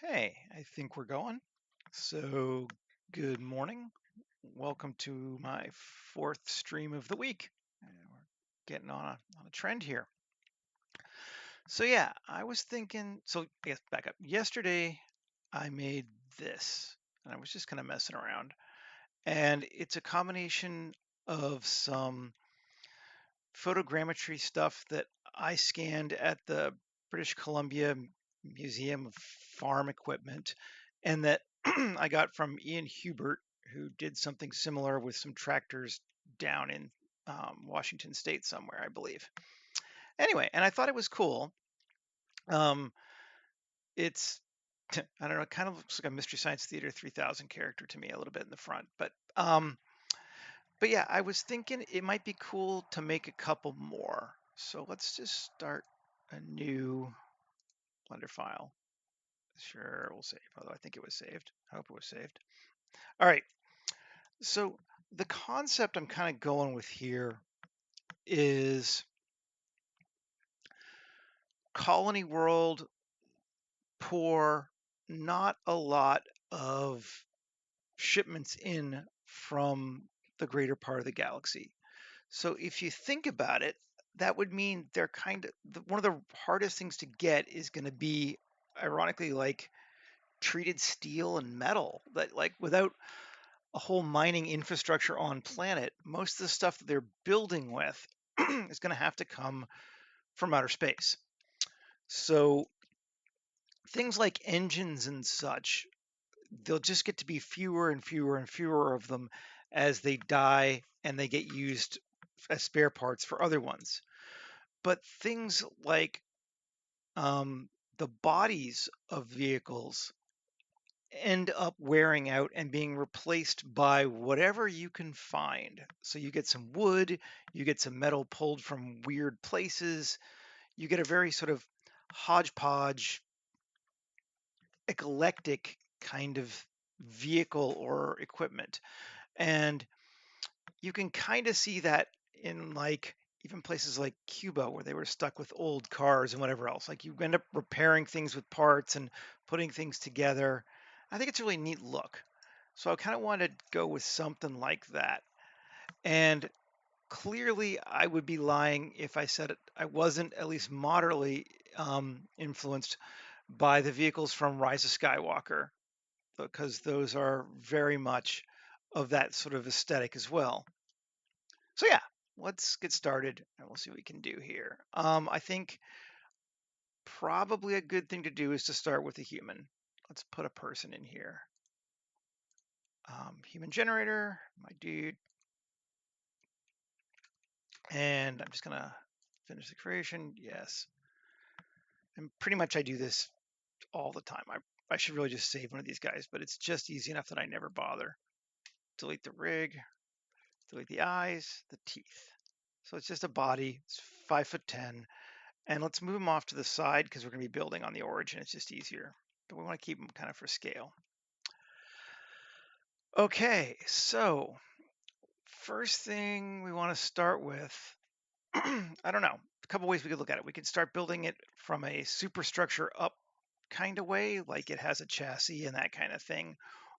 Hey, I think we're going. So, good morning. Welcome to my fourth stream of the week. We're getting on a trend here. So yeah, I was thinking. So yes, back up. Yesterday, I made this, and I was just kind of messing around. And it's a combination of some photogrammetry stuff that I scanned at the British Columbia Museum of Farm Equipment, and that I got from Ian Hubert, who did something similar with some tractors down in Washington State somewhere, I believe. Anyway, and I thought it was cool. Um, it's I don't know, it kind of looks like a Mystery Science Theater 3000 character to me a little bit in the front, but yeah, I was thinking it might be cool to make a couple more. So let's just start a new Blender file. Sure, we'll save, although I think it was saved. I hope it was saved. All right, so the concept I'm kind of going with here is colony world, poor, not a lot of shipments in from the greater part of the galaxy. So if you think about it, that would mean they're one of the hardest things to get is going to be, ironically, like treated steel and metal. That like without a whole mining infrastructure on planet, most of the stuff that they're building with is going to have to come from outer space. So things like engines and such, they'll just get to be fewer and fewer and fewer of them as they die and they get used as spare parts for other ones. But things like um, the bodies of vehicles end up wearing out and being replaced by whatever you can find. So you get some wood, you get some metal pulled from weird places, you get a very sort of hodgepodge, eclectic kind of vehicle or equipment. And you can kind of see that in like even places like Cuba where they were stuck with old cars and whatever else. Like you end up repairing things with parts and putting things together. I think it's a really neat look. So I kind of wanted to go with something like that. And clearly, I would be lying if I said I wasn't at least moderately influenced by the vehicles from Rise of Skywalker, because those are very much of that sort of aesthetic as well. So yeah, let's get started and we'll see what we can do here. I think probably a good thing to do is to start with a human. Let's put a person in here. Human generator, my dude. And I'm just gonna finish the creation. Yes. And pretty much I do this all the time. I should really just save one of these guys, but it's just easy enough that I never bother. Delete the rig, delete the eyes, the teeth. So it's just a body. It's 5'10", and let's move them off to the side because we're going to be building on the origin. It's just easier, but we want to keep them kind of for scale. Okay, so first thing we want to start with, I don't know, a couple ways we could look at it. We could start building it from a superstructure up kind of way, like it has a chassis and that kind of thing,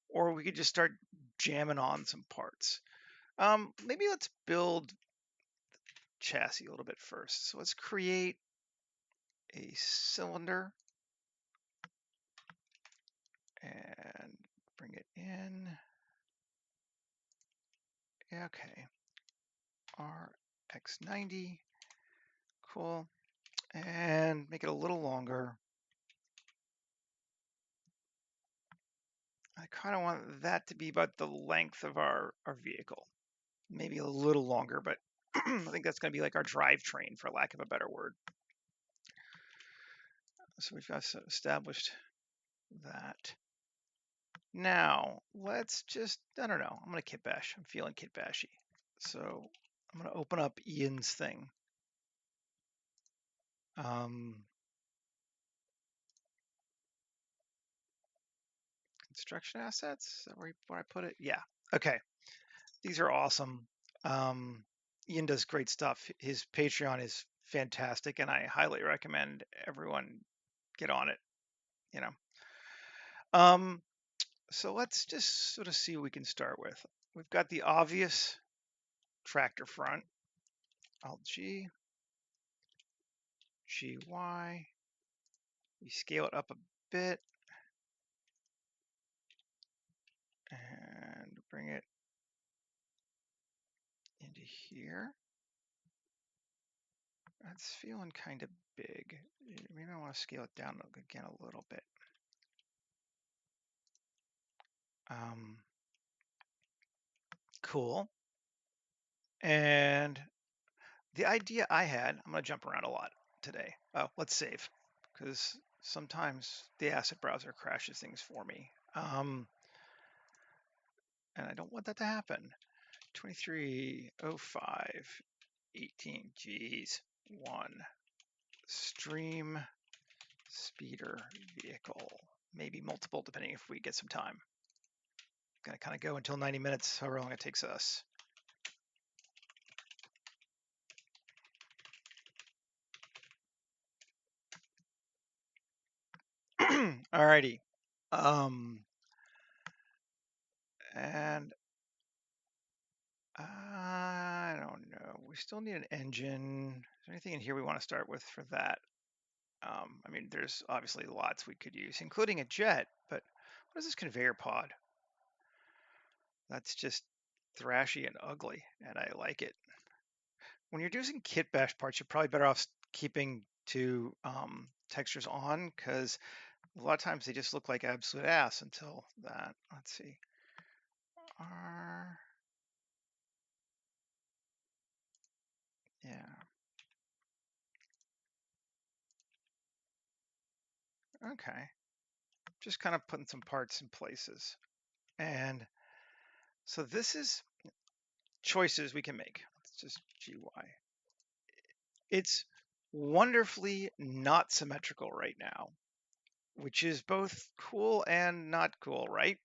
or we could just start jamming on some parts. Maybe let's build chassis a little bit first. So let's create a cylinder and bring it in. Okay, RX90, cool. And make it a little longer. I kind of want that to be about the length of our vehicle. Maybe a little longer, but I think that's going to be like our drivetrain, for lack of a better word. So we've got established that. Now, let's just, I don't know, I'm going to kit bash. I'm feeling kit bashy. So I'm going to open up Ian's thing. Construction assets, is that where I put it? Yeah, okay. These are awesome. Ian does great stuff. His Patreon is fantastic, and I highly recommend everyone get on it. You know, So let's just sort of see what we can start with. We've got the obvious tractor front, Alt G, GY. We scale it up a bit and bring it into here. That's feeling kind of big. Maybe I want to scale it down again a little bit. Cool. And the idea I had, I'm going to jump around a lot today. Oh, let's save, because sometimes the asset browser crashes things for me. And I don't want that to happen. 2305 18, geez, 1 stream speeder vehicle, maybe multiple depending if we get some time. Gonna kind of go until 90 minutes, however long it takes us. Alrighty. And I don't know. We still need an engine. Is there anything in here we want to start with for that? I mean, there's obviously lots we could use, including a jet, but what is this conveyor pod? That's just thrashy and ugly, and I like it. When you're using kit bash parts, you're probably better off keeping to textures on, because a lot of times they just look like absolute ass until that. Let's see. Yeah. Okay. Just kind of putting some parts in places. And so this is choices we can make. Let's just GY. It's wonderfully not symmetrical right now, which is both cool and not cool, right?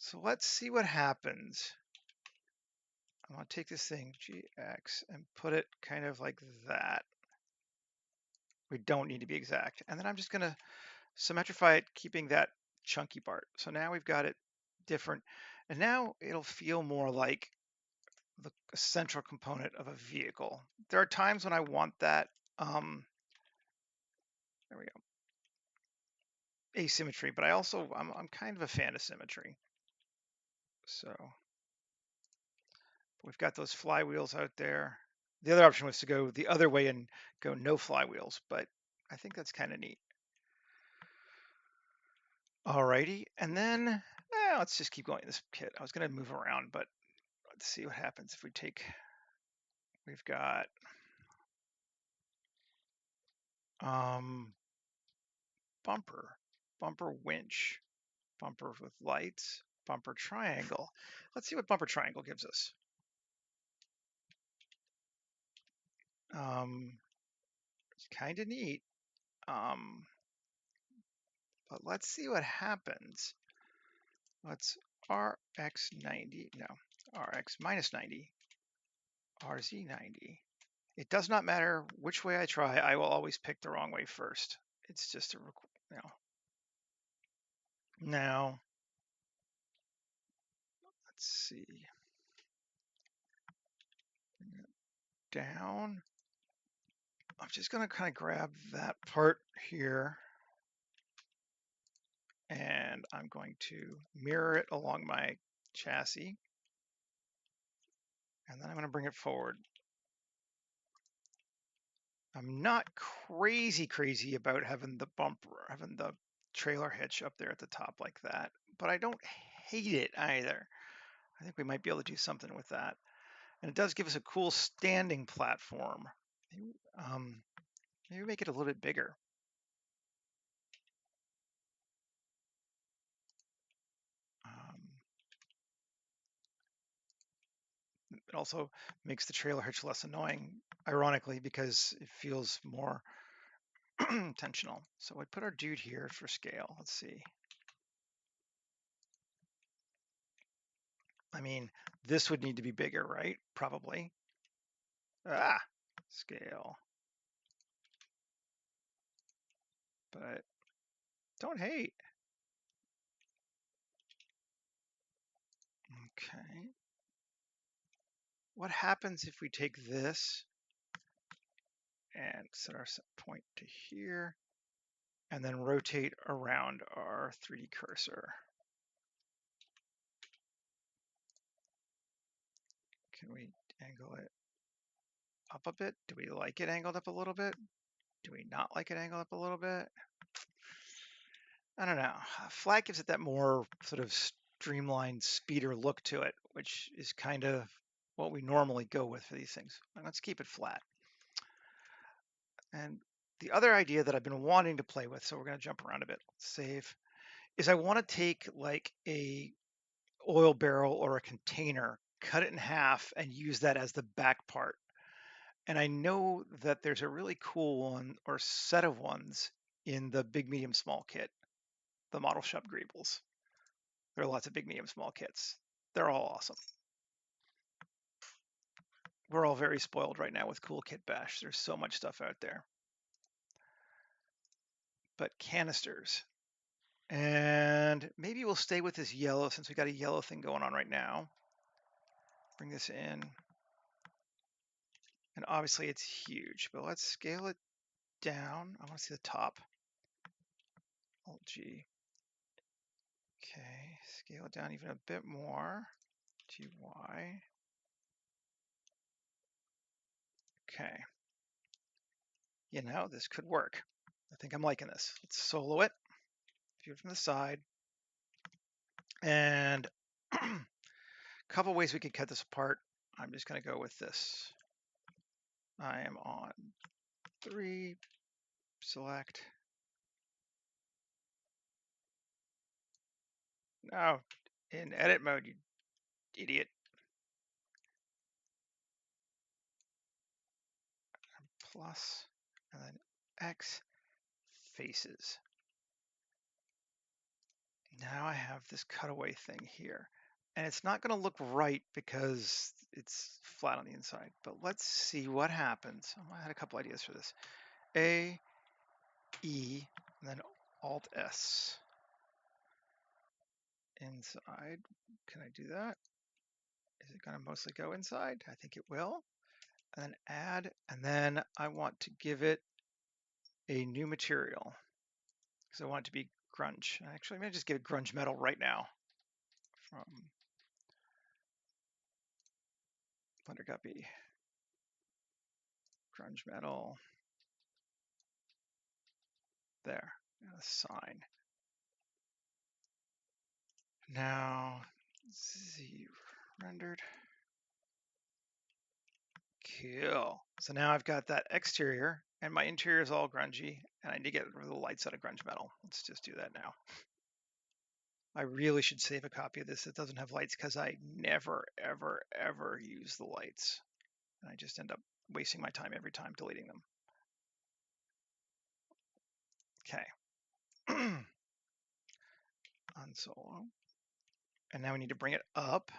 So let's see what happens. I'm going to take this thing, GX, and put it kind of like that. We don't need to be exact. And then I'm just going to symmetrify it, keeping that chunky part. So now we've got it different. And now it'll feel more like the central component of a vehicle. There are times when I want that, there we go, asymmetry, but I'm kind of a fan of symmetry. So we've got those flywheels out there. The other option was to go the other way and go no flywheels, but I think that's kind of neat. Alrighty, and then let's just keep going this kit. I was going to move around, but let's see what happens if we take, we've got bumper winch, bumper with lights, bumper triangle. Let's see what bumper triangle gives us. It's kind of neat. But let's see what happens. Let's RX 90, no, RX minus 90, RZ 90. It does not matter which way I try, I will always pick the wrong way first. It's just a, Now, let's see. Bring it down. I'm just going to kind of grab that part here, and I'm going to mirror it along my chassis, and then I'm going to bring it forward. I'm not crazy about having the trailer hitch up there at the top like that, but I don't hate it either. I think we might be able to do something with that. And it does give us a cool standing platform. Maybe make it a little bit bigger. It also makes the trailer hitch less annoying, ironically, because it feels more intentional. So we put our dude here for scale. Let's see. I mean, this would need to be bigger, right? Probably. Scale. But Don't hate. Okay. What happens if we take this and set our set point to here and then rotate around our 3D cursor? Can we angle it up a bit? Do we like it angled up a little bit? Do we not like it angled up a little bit? I don't know. Flat gives it that more sort of streamlined, speeder look to it, which is kind of what we normally go with for these things. Let's keep it flat. And the other idea that I've been wanting to play with, so we're going to jump around a bit, save, is I want to take like a oil barrel or a container, cut it in half, and use that as the back part. And I know that there's a really cool one or set of ones in the big, medium, small kit, the Model Shop Greebles. There are lots of big, medium, small kits. They're all awesome. We're all very spoiled right now with Cool Kit Bash. There's so much stuff out there. But canisters. And maybe we'll stay with this yellow since we got a yellow thing going on right now. Bring this in. And obviously it's huge, but let's scale it down. I want to see the top. Alt G. Okay, scale it down even a bit more. GY. Okay. You know, this could work. I think I'm liking this. Let's solo it. View it from the side. And a couple ways we could cut this apart. I'm just going to go with this. I am on 3, select. No, in edit mode, you idiot. Plus, and then X, faces. Now I have this cutaway thing here. And it's not going to look right because it's flat on the inside. But let's see what happens. I had a couple ideas for this. A, E, and then Alt S. Inside. Can I do that? Is it going to mostly go inside? I think it will. And then add, and then I want to give it a new material because I want it to be grunge. Actually, I'm going to just give it grunge metal right now from Blender Guppy. Grunge metal. There, and a sign. Now, Z rendered. Cool. So now I've got that exterior, and my interior is all grungy, and I need to get rid of the lights out of grunge metal. Let's just do that now. I really should save a copy of this that doesn't have lights because I never, ever, ever use the lights. And I just end up wasting my time every time deleting them. Okay. Unsolo. And now we need to bring it up.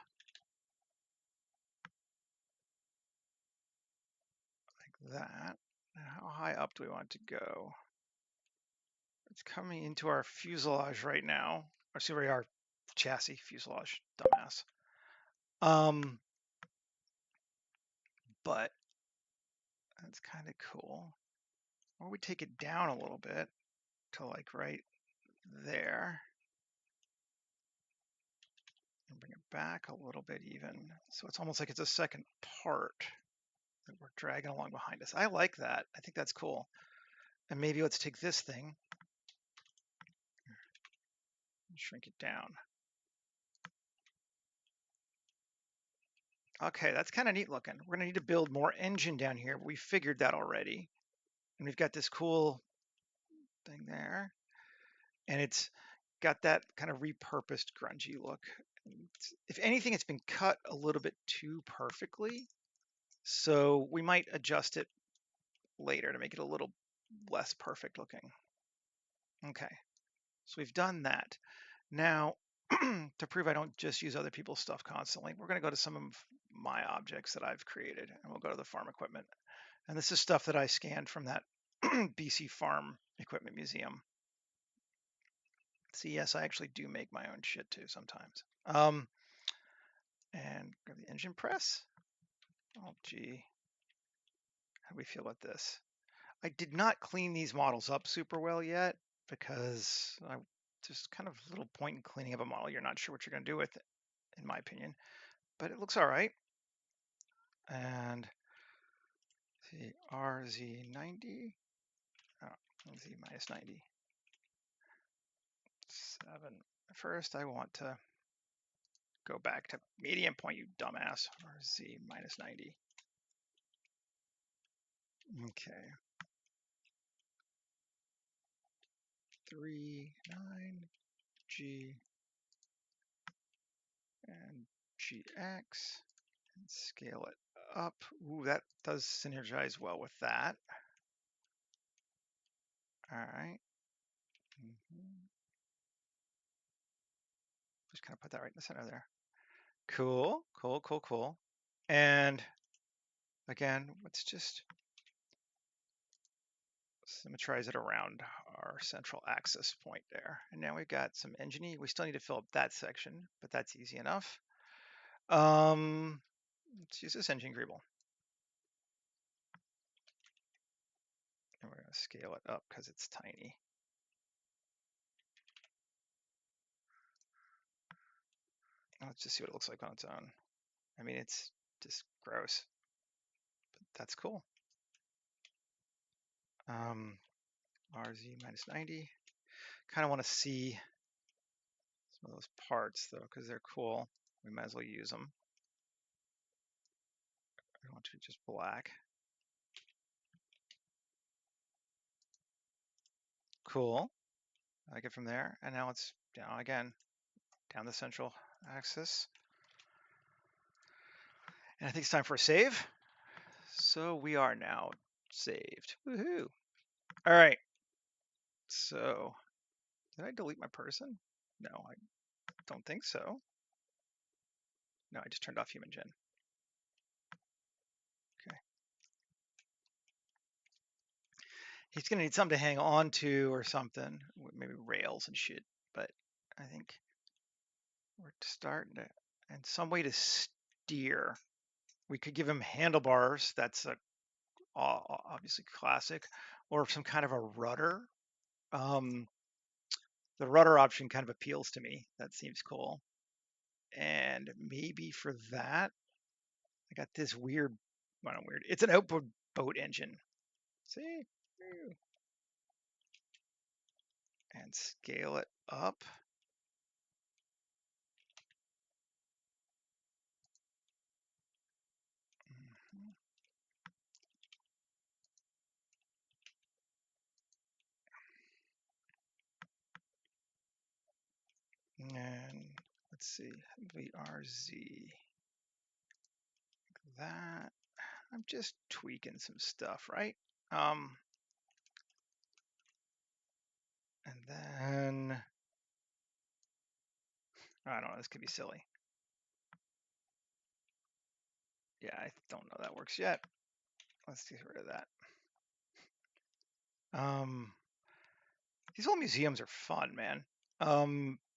Like that. Now how high up do we want to go? It's coming into our fuselage right now. Or sorry, our chassis fuselage, dumbass. But that's kind of cool. Or we take it down a little bit to like right there. And bring it back a little bit even. So it's almost like it's a second part that we're dragging along behind us. I like that. I think that's cool. And maybe let's take this thing and shrink it down. Okay, that's kind of neat looking. We're going to need to build more engine down here, but we figured that already. And we've got this cool thing there. And it's got that kind of repurposed grungy look. If anything, it's been cut a little bit too perfectly. So we might adjust it later to make it a little less perfect looking. Okay, so we've done that. Now, to prove I don't just use other people's stuff constantly, we're going to go to some of my objects that I've created, and we'll go to the farm equipment. And this is stuff that I scanned from that BC Farm Equipment Museum. See, yes, I actually do make my own shit too sometimes. And grab the engine press. Oh, gee. How do we feel about this? I did not clean these models up super well yet because just kind of little point in cleaning up a model. You're not sure what you're going to do with it, in my opinion, but it looks all right. And see, RZ90, Z minus 90. 7. First, I want to go back to medium point, you dumbass, RZ minus 90. Okay. 3, 9, G, and GX, and scale it up. Ooh, that does synergize well with that. All right. Just kind of put that right in the center there. Cool, cool, cool, cool. And again, let's just symmetrize it around our central axis point there. And now we've got some engineering. We still need to fill up that section, but that's easy enough. Let's use this engine greeble. And we're going to scale it up because it's tiny. Let's just see what it looks like on its own. I mean, it's just gross, but that's cool. RZ minus 90. Kind of want to see some of those parts though, because they're cool. We might as well use them. I want to just black. Cool. I like it from there. And now it's down again, down the central axis. And I think it's time for a save. So we are now saved. Woohoo. All right. So did I delete my person? No, I don't think so. No, I just turned off human gen. Okay. He's going to need something to hang on to or something, maybe rails and shit. But I think we're starting to, and some way to steer. We could give him handlebars. That's a obviously classic, or some kind of a rudder. The rudder option kind of appeals to me. That seems cool. And maybe for that, I got this weird, well, not weird. It's an outboard boat engine. See? And scale it up. And let's see, VRZ. Like that. I'm just tweaking some stuff, right? And then, I don't know, this could be silly. Yeah, I don't know that works yet. Let's get rid of that. These old museums are fun, man.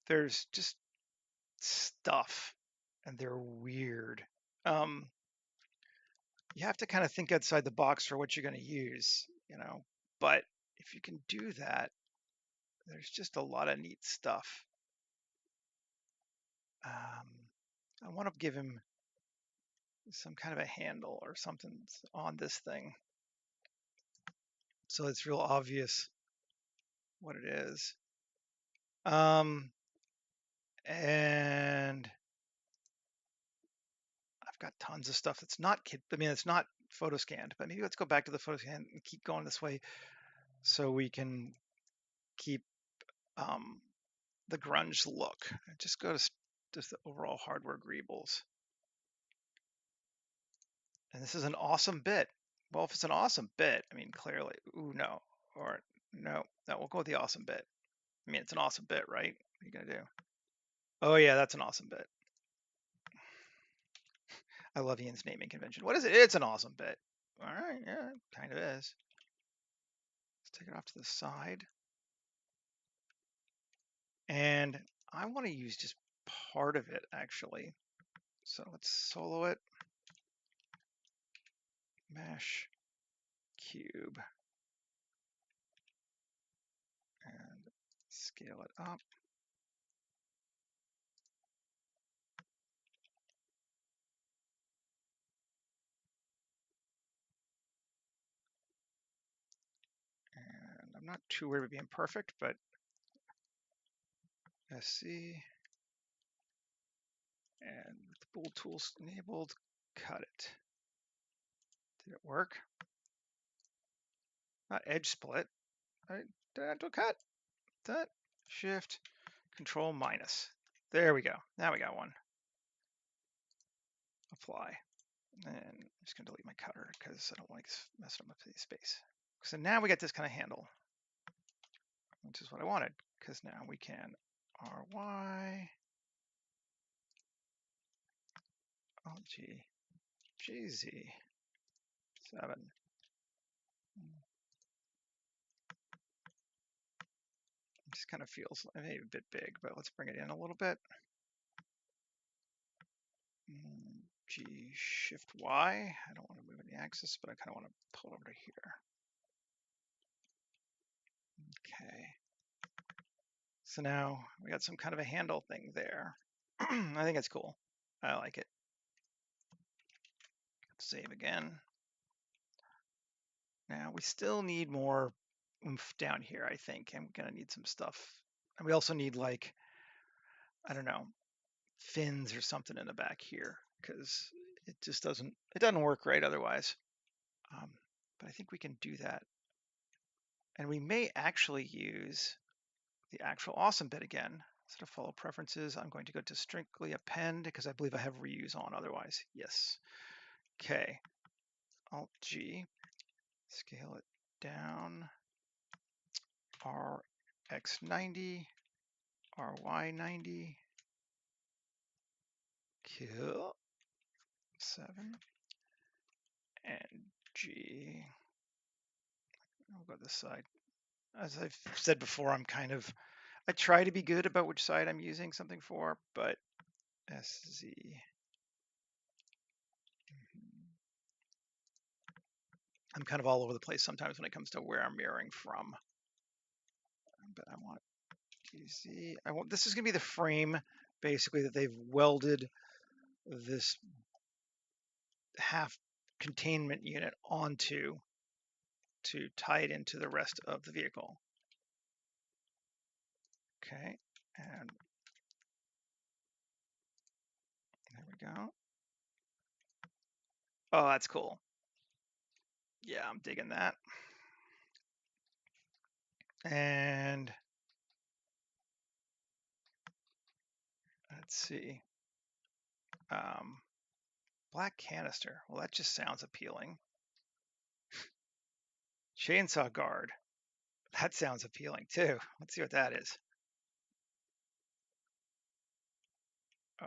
There's just stuff, and they're weird. You have to kind of think outside the box for what you're going to use, you know. But if you can do that, there's just a lot of neat stuff. I want to give him some kind of a handle or something on this thing, so it's real obvious what it is. And I've got tons of stuff that's not it's not photo scanned, but maybe let's go back to the photo scan and keep going this way so we can keep the grunge look. Just go to just the overall hardware greebles. And this is an awesome bit. Well, if it's an awesome bit, I mean, clearly, ooh, no, or no, we'll go with the awesome bit. I mean, it's an awesome bit, right? What are you gonna do? Oh yeah, that's an awesome bit. I love Ian's naming convention. What is it? It's an awesome bit. All right, yeah, it kind of is. Let's take it off to the side. I want to use just part of it actually. So let's solo it. Mesh cube and scale it up. And I'm not too worried about being perfect, but SC and with the bool tools enabled, cut it. Did it work? Not edge split. Did I have to cut? That shift control minus. There we go. Now we got one. Apply. And I'm just going to delete my cutter because I don't like messing up the space. So now we got this kind of handle, which is what I wanted, because now we can RY, LG, GZ, 7. It just kind of feels maybe a bit big, but let's bring it in a little bit. G shift Y. I don't want to move any axis, but I kind of want to pull it over to here. Okay. So now we got some kind of a handle thing there. I think it's cool. I like it. Save again. Now we still need more oomph down here, I think. I'm gonna need some stuff. And we also need, like, I don't know, fins or something in the back here, because it just doesn't work right otherwise. But I think we can do that. And we may actually use the actual awesome bit again. Instead of follow preferences, I'm going to go to strictly append because I believe I have reuse on otherwise. Yes. Okay. Alt G, scale it down. RX90, RY90. Kill. 7. And G. I'll go this side. As I've said before, I try to be good about which side I'm using something for, but SZ. I'm kind of all over the place sometimes when it comes to where I'm mirroring from. But I want GZ. This is going to be the frame, basically, that they've welded this half containment unit onto to tie it into the rest of the vehicle. Okay, and there we go. Oh, that's cool. Yeah, I'm digging that. And let's see. Black canister. Well, that just sounds appealing. Chainsaw guard. That sounds appealing too. Let's see what that is.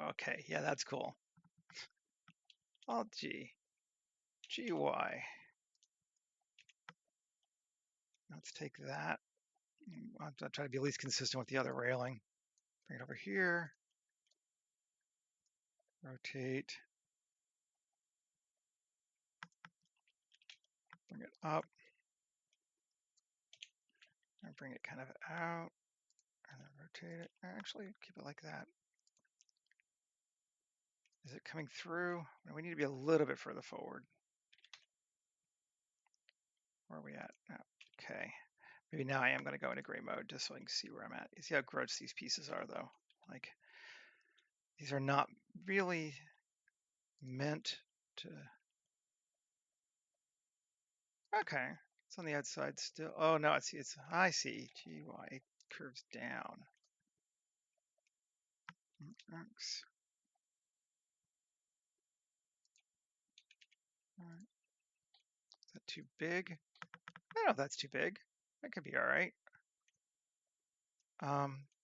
Okay, yeah, that's cool. Alt G. GY. Let's take that. I'll try to be at least consistent with the other railing. Bring it over here. Rotate. Bring it up. And bring it kind of out. And then rotate it. Actually, keep it like that. Is it coming through? We need to be a little bit further forward. Where are we at? Okay. Maybe now I am going to go into gray mode just so I can see where I'm at. You see how gross these pieces are, though? Like, these are not really meant to... Okay. It's on the outside still. Oh, no, I see. GY. It curves down. X. Is that too big? I don't know if that's too big. That could be all right.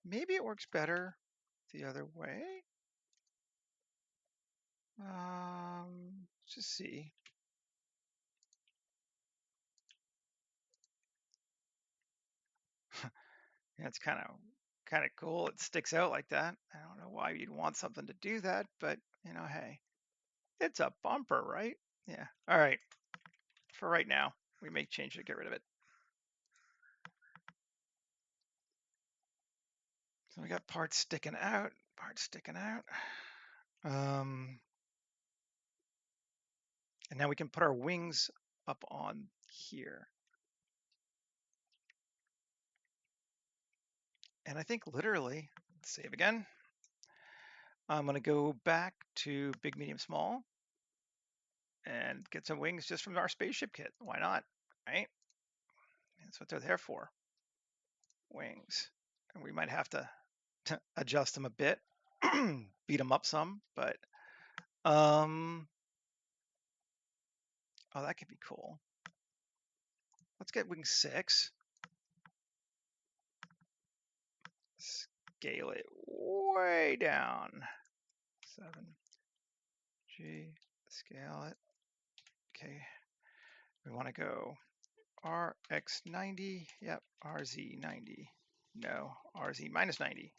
Maybe it works better the other way. Let's just see. Yeah, it's kind of kind of cool. It sticks out like that. I don't know why you'd want something to do that, but hey, it's a bumper, right? Yeah. All right. For right now, we may change it to get rid of it. So we got parts sticking out, and now we can put our wings up on here. And I think literally, let's save again. I'm going to go back to big, medium, small and get some wings just from our spaceship kit. Why not, right? That's what they're there for, wings. And we might have to adjust them a bit, beat them up some, but oh, that could be cool. Let's get wing 6. Scale it way down. 7G, scale it. Okay, we want to go RX90, yep, RZ90. No, RZ minus 90.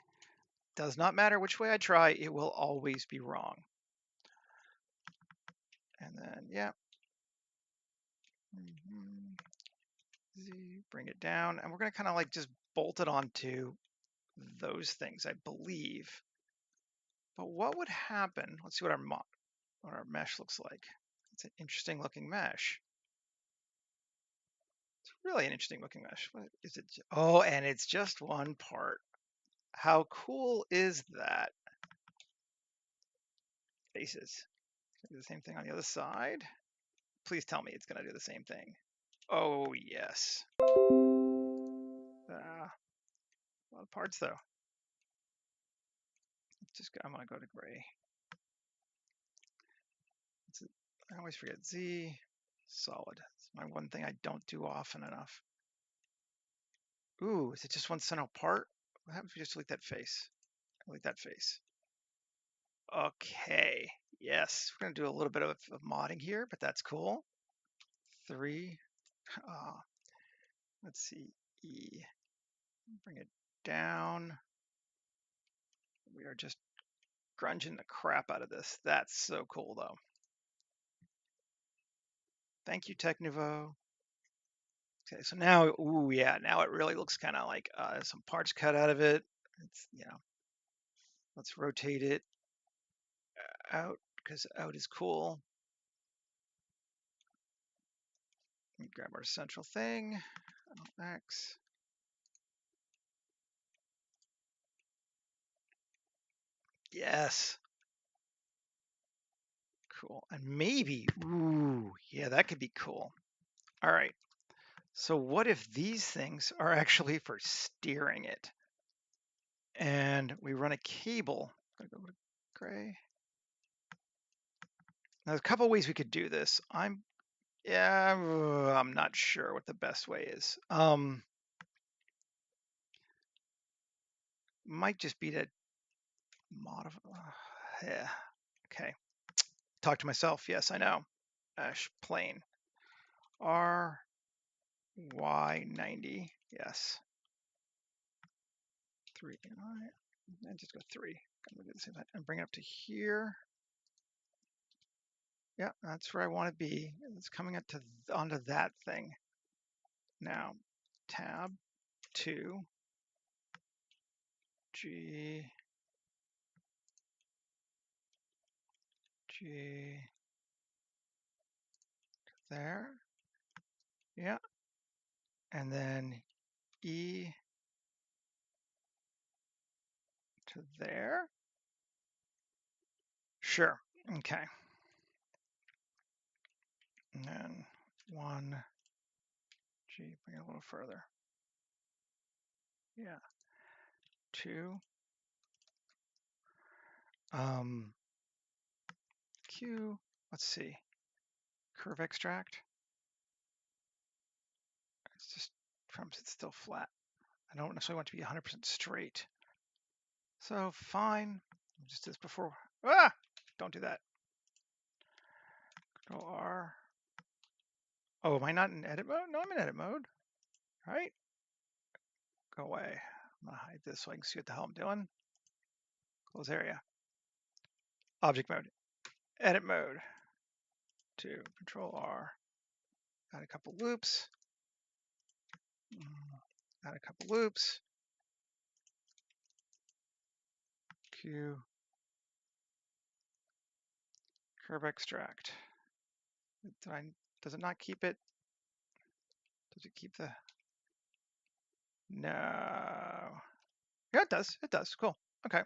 Does not matter which way I try, it will always be wrong. And then, yeah. Z, bring it down. And we're going to kind of like just bolt it onto those things, I believe. But what would happen? Let's see what our mesh looks like. It's an interesting looking mesh. It's really an interesting looking mesh. What is it? Oh, and it's just one part. How cool is that? Faces. Do the same thing on the other side. Please tell me it's going to do the same thing. Oh, yes. A lot of parts, though. I'm going to go to gray. I always forget Z. Solid. It's my one thing I don't do often enough. Ooh, is it just one central part? What happens if we just delete that face? Delete that face. Okay. Yes, we're going to do a little bit of modding here, but that's cool. 3. Let's see. E. Bring it down. We are just grunging the crap out of this. That's so cool, though. Thank you, Techniveau. Okay, so now, ooh, yeah, now it really looks kind of like some parts cut out of it. It's, let's rotate it out because out is cool. Let me grab our central thing. X. Yes. Cool. And maybe, ooh, yeah, that could be cool. All right. So what if these things are actually for steering it? And we run a cable. I'm gonna go to gray. Now, there's a couple ways we could do this. I'm not sure what the best way is. Might just be to modify. Yeah. Okay. Talk to myself. Yes, I know. Mesh plane. RY90. Yes. 3. And just go 3. I'm gonna do the same thing and bring it up to here. Yeah, that's where I want to be. It's coming up to onto that thing. Now, tab 2, G, there. Yeah. And then E to there. Sure. Okay. And then 1, G, bring it a little further. Yeah. 2. Q, let's see. Curve extract. It's just trumps it's still flat. I don't necessarily want it to be 100% straight. So fine. Just as before. Ah! Don't do that. Control R. Oh, am I not in edit mode? No, I'm in edit mode. Right? Go away. I'm gonna hide this so I can see what the hell I'm doing. Close area. Object mode. Edit mode. 2. Control R. Add a couple loops. Add a couple loops. Q. Curve extract. Does it not keep it? Does it keep the? No. Yeah, it does. It does. Cool. Okay.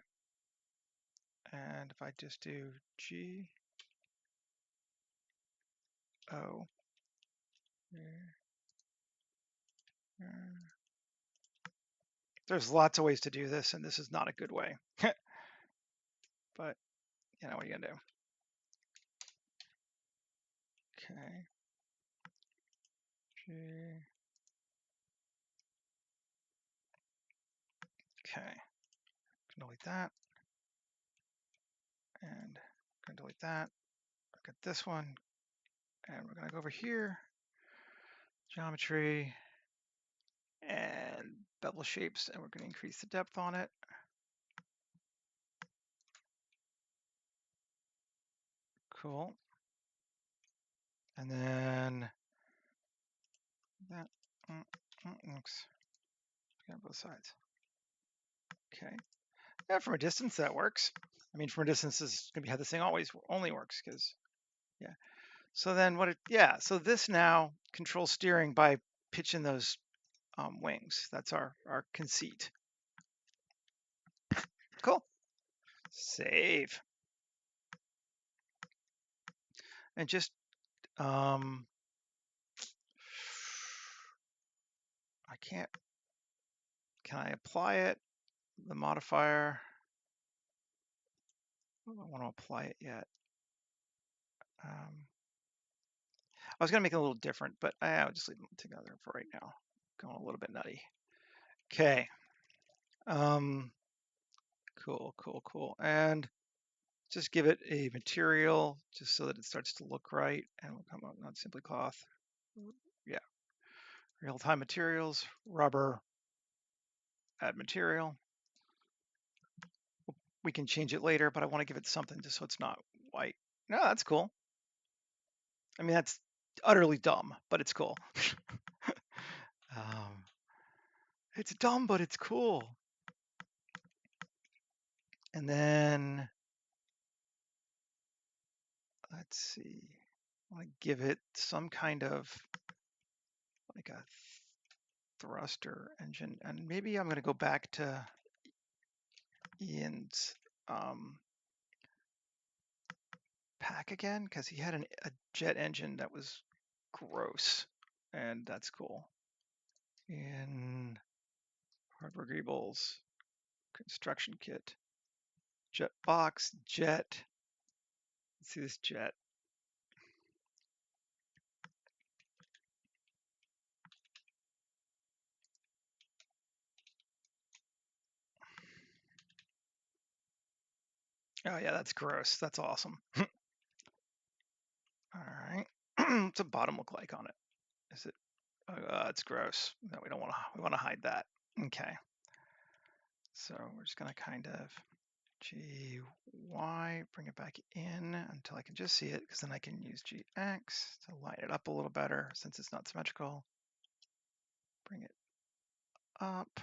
And if I just do G O. There's lots of ways to do this, and this is not a good way. But you know what are you gonna do? Okay. G. Okay. Delete that. And gonna delete that. Look at this one. And we're gonna go over here. Geometry and bevel shapes, and we're gonna increase the depth on it. Cool. And then that looks on both sides. Okay. Yeah, from a distance that works. I mean, from a distance this is gonna be how this thing only works because yeah. So then so this now controls steering by pitching those wings. That's our conceit. Cool. Save. And just I can't. Can I apply it? The modifier. I don't want to apply it yet. I was gonna make it a little different, but I'll just leave them together for right now. Going a little bit nutty. Okay. Cool. And just give it a material just so that it starts to look right, and we'll come up not simply cloth. Yeah. Real-time materials, rubber, add material. We can change it later, but I want to give it something just so it's not white. No, that's cool. I mean, that's utterly dumb, but it's cool. It's dumb, but it's cool. And then, let's see, I want to give it some kind of like a thruster engine. And maybe I'm going to go back to Ian's pack again, because he had a jet engine that was gross, and that's cool. In Hardware Greebles, construction kit, jet box, jet. Let's see this jet. Oh yeah, that's gross. That's awesome. All right. What's the bottom look like on it? Is it? It's gross. No, we don't want to. We want to hide that. Okay. So we're just gonna kind of GY, bring it back in until I can just see it, because then I can use GX to line it up a little better since it's not symmetrical. Bring it up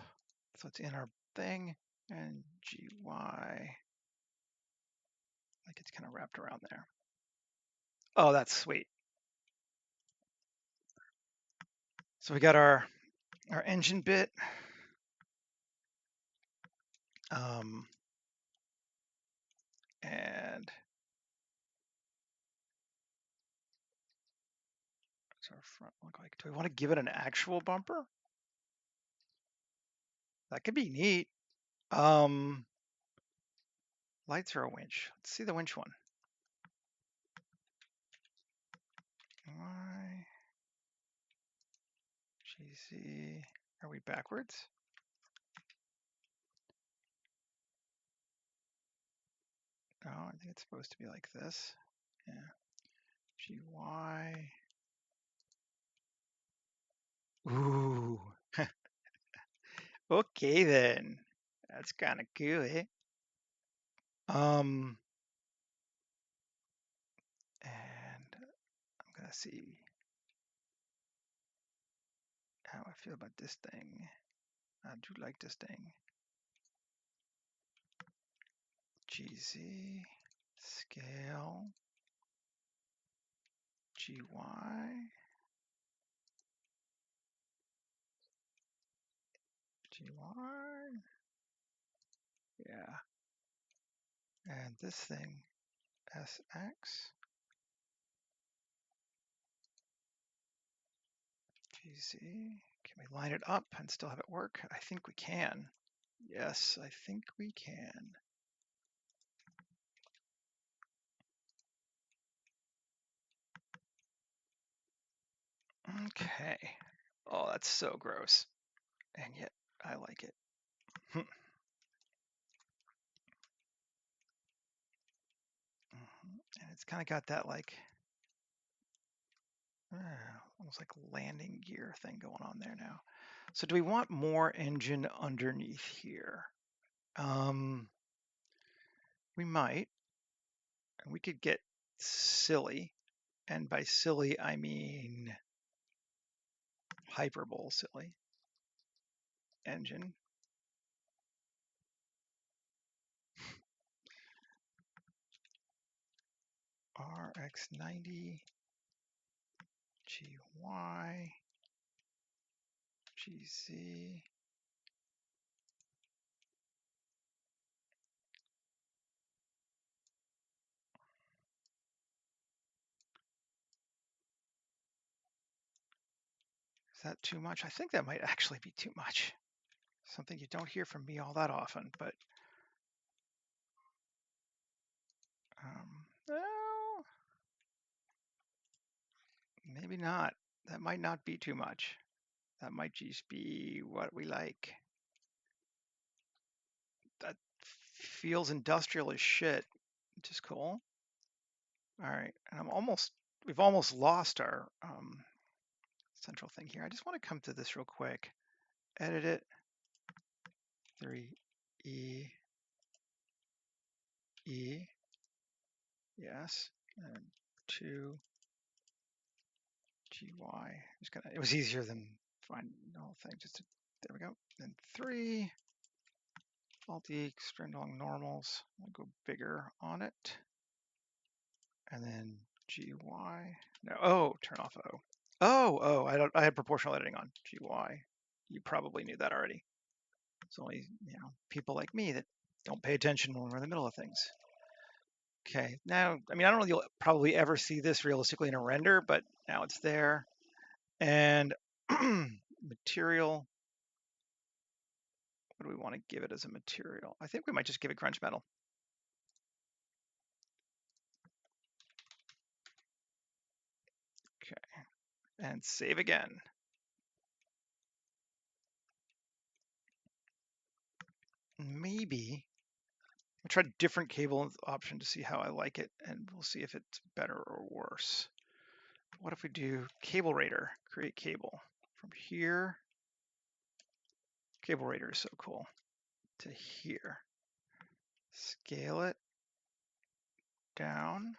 so it's in our thing, and GY, like it's kind of wrapped around there. Oh, that's sweet. So we got our engine bit. And what's our front look like? Do we want to give it an actual bumper? That could be neat. Lights or a winch? Let's see the winch one. Y, GZ. Are we backwards? No, I think it's supposed to be like this. Yeah. GY. Ooh. Okay then. That's kind of cool, eh? And I'm gonna see how I feel about this thing. I do like this thing. GZ, scale, GY, GY, yeah. And this thing, SX, GZ. Can we line it up and still have it work? I think we can. Yes, I think we can. Okay. Oh, that's so gross. And yet I like it. And it's kind of got that like almost like landing gear thing going on there now. So do we want more engine underneath here? We might. We could get silly. And by silly, I mean hyperbole silly. Engine. RX90, GY, GZ. Is that too much? I think that might actually be too much. Something you don't hear from me all that often, but well, maybe not. That might not be too much. That might just be what we like. That feels industrial as shit, which is cool. All right, and we've almost lost our central thing here. I just want to come to this real quick. Edit it. 3E, E, yes, and 2, GY. It was easier than finding the whole thing. There we go. Then 3, faulty, extend along normals. I'll go bigger on it. And then GY. No, oh, turn off O. I had proportional editing on GY. You probably knew that already. It's only, people like me that don't pay attention when we're in the middle of things. Okay, now, I don't know, you'll probably ever see this realistically in a render, but now it's there. And material, what do we want to give it as a material? I think we might just give it crunch metal. Okay, and save again. Maybe I'll try a different cable option to see how I like it, and we'll see if it's better or worse. What if we do cable rater, create cable from here? Cable rater is so cool. To here. Scale it down.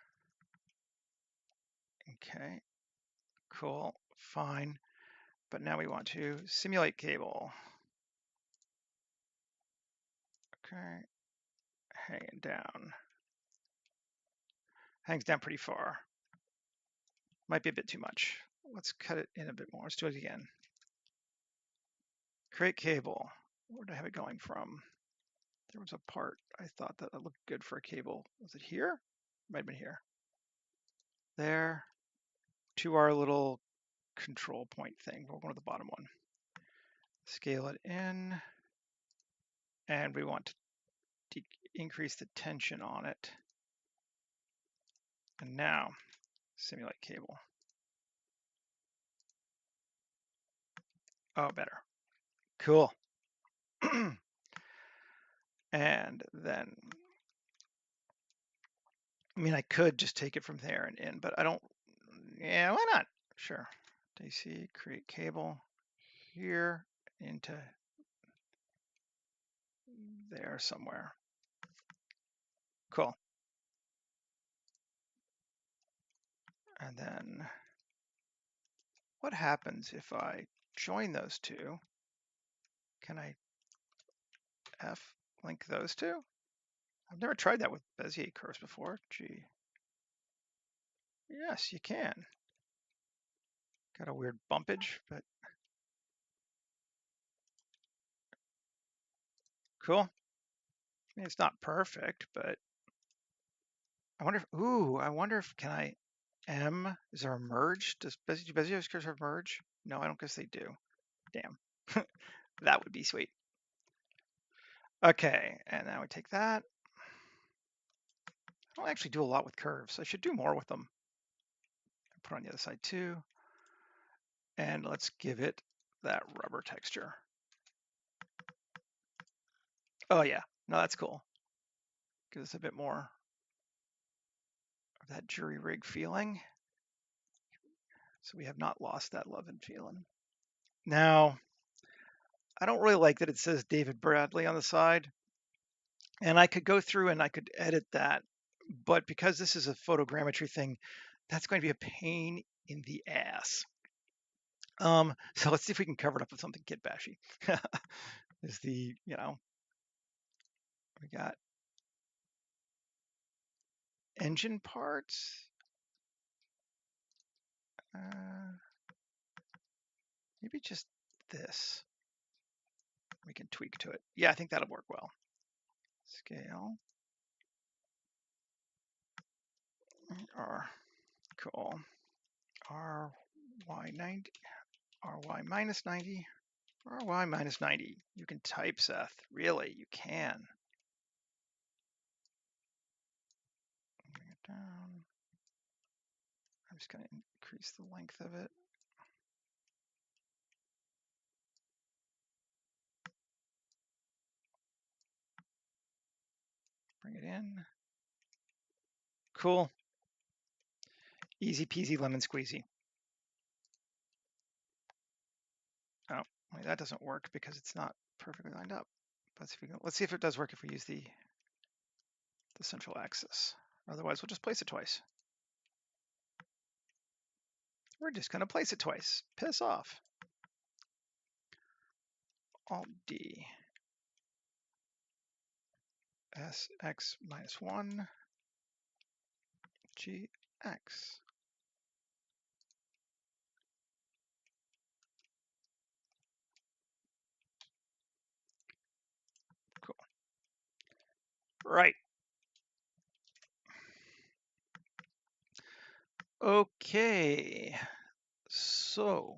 Okay, cool, fine. But now we want to simulate cable. Okay, hanging down. Hangs down pretty far. Might be a bit too much. Let's cut it in a bit more. Let's do it again. Create cable. Where did I have it going from? There was a part I thought that looked good for a cable. Was it here? Might have been here. There. To our little control point thing. We're going to the bottom one. Scale it in. And we want to increase the tension on it. And now, simulate cable. Oh, better. Cool. And then, I could just take it from there and in, but I don't, yeah, why not? Sure. DC, create cable here into there somewhere. Cool. And then what happens if I join those two? Can I F-link those two? I've never tried that with Bezier curves before. Gee. Yes, you can. Got a weird bumpage, but cool. I mean, it's not perfect, but I wonder if, can I is there a merge? Do Bezier curves have merge? No, I don't guess they do. Damn. That would be sweet. Okay, and now we take that. I don't actually do a lot with curves. I should do more with them. Put on the other side too. And let's give it that rubber texture. Oh yeah, no, that's cool. Gives us a bit more of that jury rig feeling. So we have not lost that love and feeling. Now, I don't really like that it says David Bradley on the side. And I could go through and I could edit that. But because this is a photogrammetry thing, that's going to be a pain in the ass. So let's see if we can cover it up with something kit bashy. Is the, we got engine parts. Maybe just this. We can tweak to it. Yeah, I think that'll work well. Scale. R. Cool. RY90. RY minus 90. RY minus 90. You can type, Seth. Really, you can. Bring it down. I'm just going to increase the length of it. Bring it in. Cool. Easy peasy lemon squeezy. Oh, wait, that doesn't work because it's not perfectly lined up. Let's see if it does work if we use the central axis. Otherwise, we'll just place it twice. We're just going to place it twice. Piss off. Alt-D. Sx minus 1. Gx. Cool. Right. Okay. So,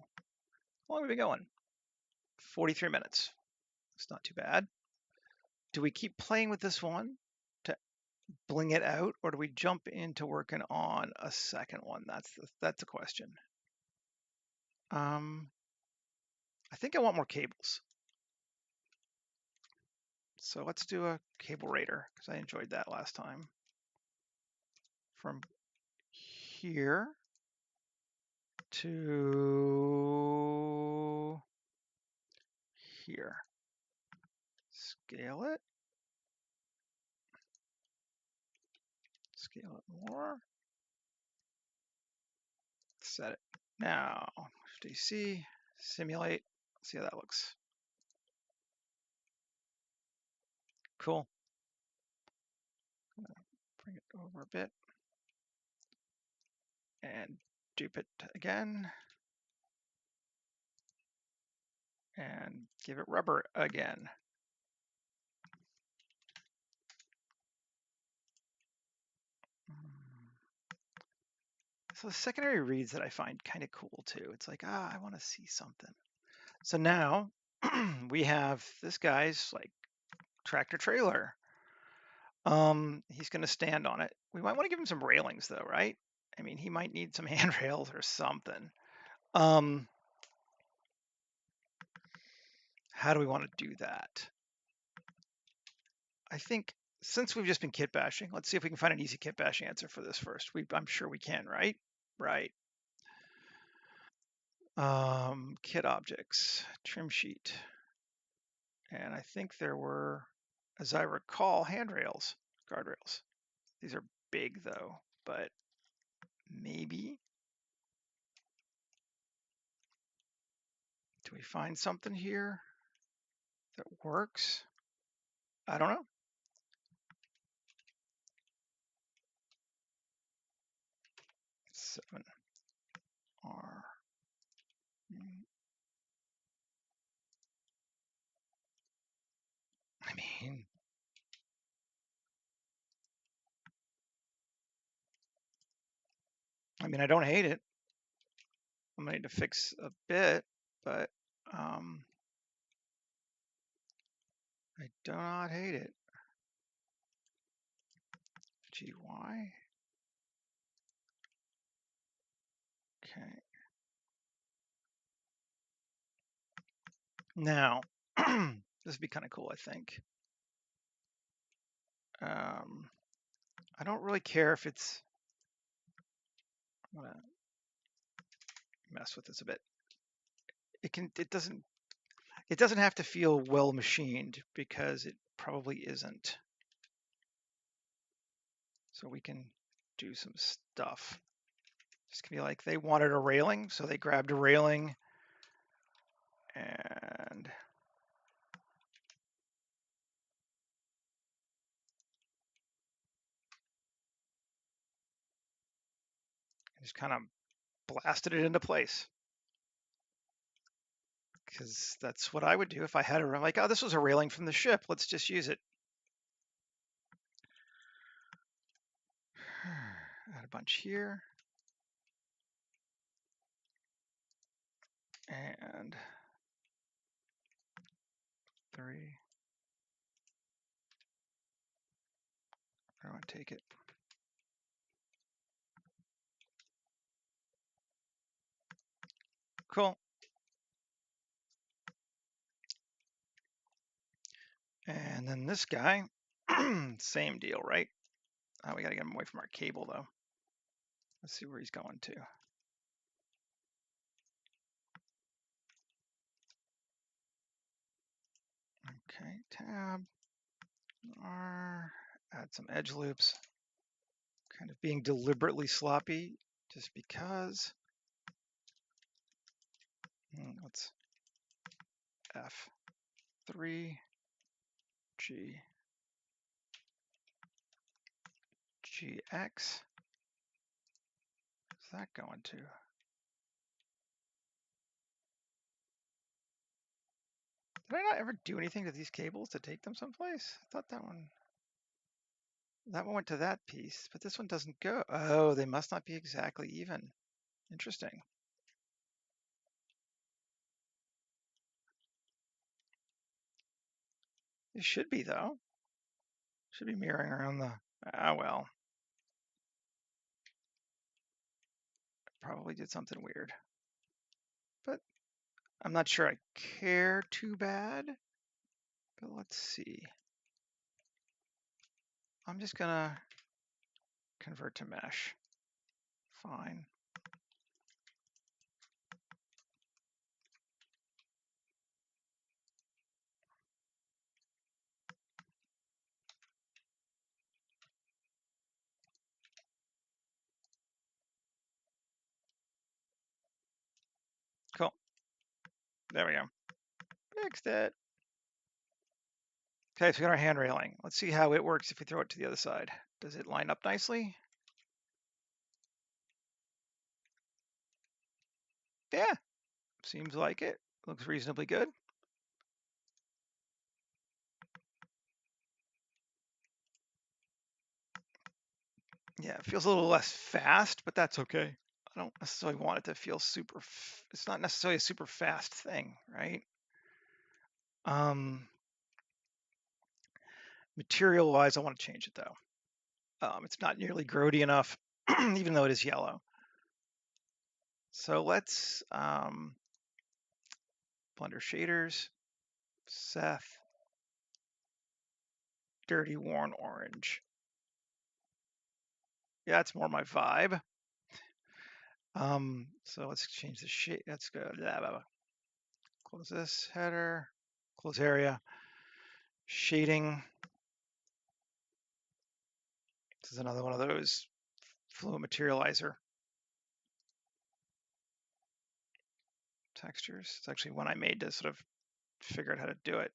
how long have we been going? 43 minutes. It's not too bad. Do we keep playing with this one to bling it out, or do we jump into working on a second one? That's the question. I think I want more cables. So let's do a cable raider because I enjoyed that last time. From here to here. Scale it. Scale it more. Set it. Now, DC, simulate. See how that looks. Cool. Bring it over a bit. And dupe it again. And give it rubber again. So the secondary reads that I find kind of cool too. It's like, I want to see something. So now we have this guy's like tractor trailer. He's going to stand on it. We might want to give him some railings though, right? I mean, he might need some handrails or something. How do we want to do that? I think since we've just been kit bashing, let's see if we can find an easy kit bash answer for this first. I'm sure we can, right? Right. Kit objects, trim sheet. And I think there were as I recall, handrails, guardrails. These are big though, but maybe. Do we find something here that works? I don't know. Seven R. I don't hate it. I'm gonna need to fix a bit, but I do not hate it. GY. Okay. Now, this would be kind of cool, I think. I don't really care if it's. I'm gonna mess with this a bit. It doesn't have to feel well machined because it probably isn't. So we can do some stuff. This can be like they wanted a railing, so they grabbed a railing and just kind of blasted it into place. Because that's what I would do if I had a like, oh, this was a railing from the ship. Let's just use it. Add a bunch here. And 3. I want to take it. Cool. And then this guy, same deal, right? Oh, we got to get him away from our cable, though. Let's see where he's going to. Okay, tab, R, add some edge loops. Kind of being deliberately sloppy just because. Let's F3, G, GX. Where's that going to? Did I not ever do anything to these cables to take them someplace? I thought that one went to that piece, but this one doesn't go. Oh, they must not be exactly even. Interesting. It should be, though. Should be mirroring around the, well. Probably did something weird. But I'm not sure I care too bad. But let's see. I'm just gonna convert to mesh. Fine. Cool. There we go. Fixed it. Okay, so we got our hand railing. Let's see how it works if we throw it to the other side. Does it line up nicely? Yeah, seems like it. Looks reasonably good. Yeah, it feels a little less fast, but that's okay. I don't necessarily want it to feel super, it's not necessarily a super fast thing, right? Material-wise, I want to change it though. It's not nearly grody enough, even though it is yellow. So let's Blender shaders, Seth, dirty worn orange. Yeah, it's more my vibe. So let's change the shape. Let's go. Blah, blah, blah. Close this header. Close area. Shading. This is another one of those fluent materializer textures. It's actually one I made to sort of figure out how to do it.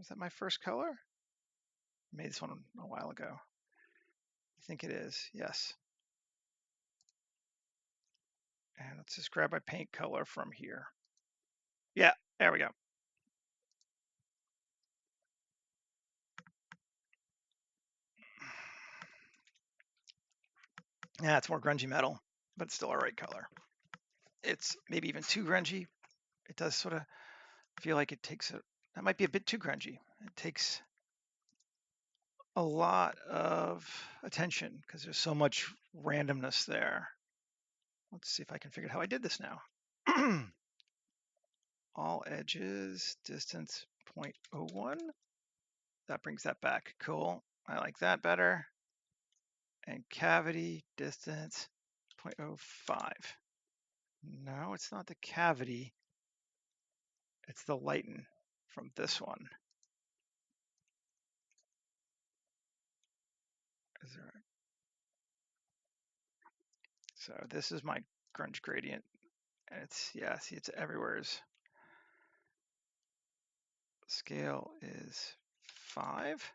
Is that my first color? I made this one a while ago. I think it is, yes. And let's just grab my paint color from here. Yeah, there we go. Yeah, it's more grungy metal, but it's still a right color. It's maybe even too grungy. It does sort of feel like it takes that might be a bit too grungy. It takes a lot of attention because there's so much randomness there. Let's see if I can figure out how I did this now. All edges, distance 0.01. That brings that back. Cool. I like that better. And cavity, distance 0.05. No, it's not the cavity. It's the lighten from this one. Is there So this is my grunge gradient. And it's, yeah, see, it's everywhere's. Scale is 5.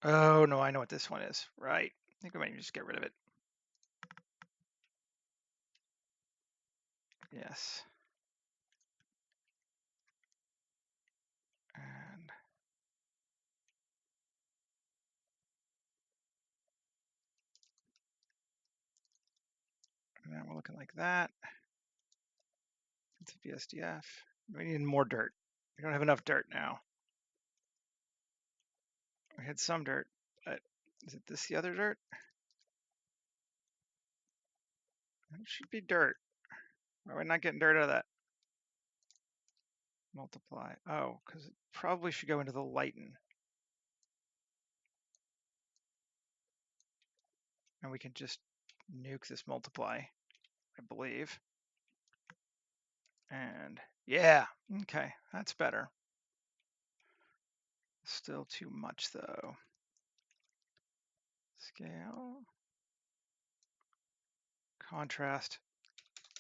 Oh, no, I know what this one is. Right. I think we might just get rid of it. Yes. And now we're looking like that. It's a VSDF. We need more dirt. We don't have enough dirt now. We had some dirt, but is it this the other dirt? It should be dirt. Why are we not getting dirt out of that? Multiply. Oh, because it probably should go into the lighten. And we can just nuke this multiply, I believe. And yeah, okay, that's better. Still too much though. Scale. Contrast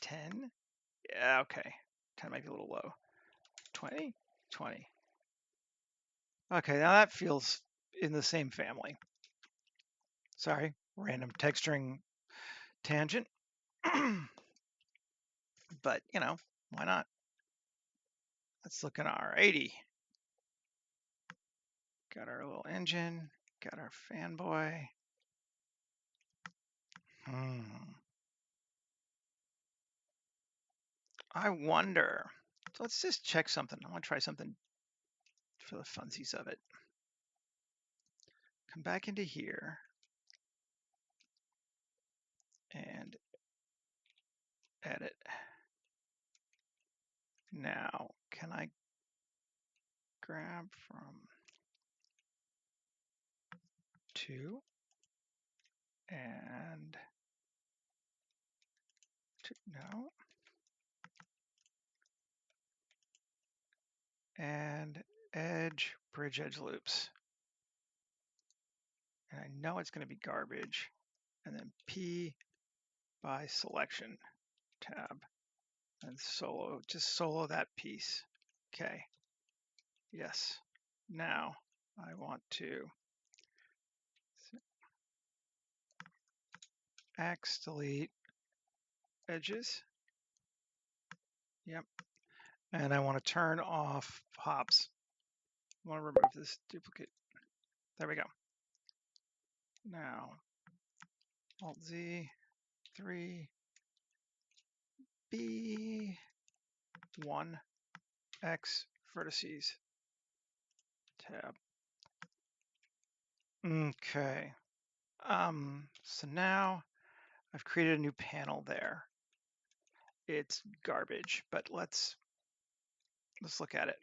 10. Yeah, okay. 10 might be a little low. 20? 20. Okay, now that feels in the same family. Sorry, random texturing tangent. But, you know, why not? Let's look at our 80. Got our little engine, got our fanboy. I wonder. So let's just check something. I want to try something for the funsies of it. Come back into here and edit. Now, can I grab from 2 and no, and edge, bridge edge loops. And I know it's going to be garbage. And then P by selection tab and solo, just solo that piece. Okay. Yes. Now I want to X delete edges. Yep. And I want to turn off hops. I want to remove this duplicate. There we go. Now, Alt Z, 3, B, 1, X, vertices, tab. Okay. So now I've created a new panel there. It's garbage, but let's look at it.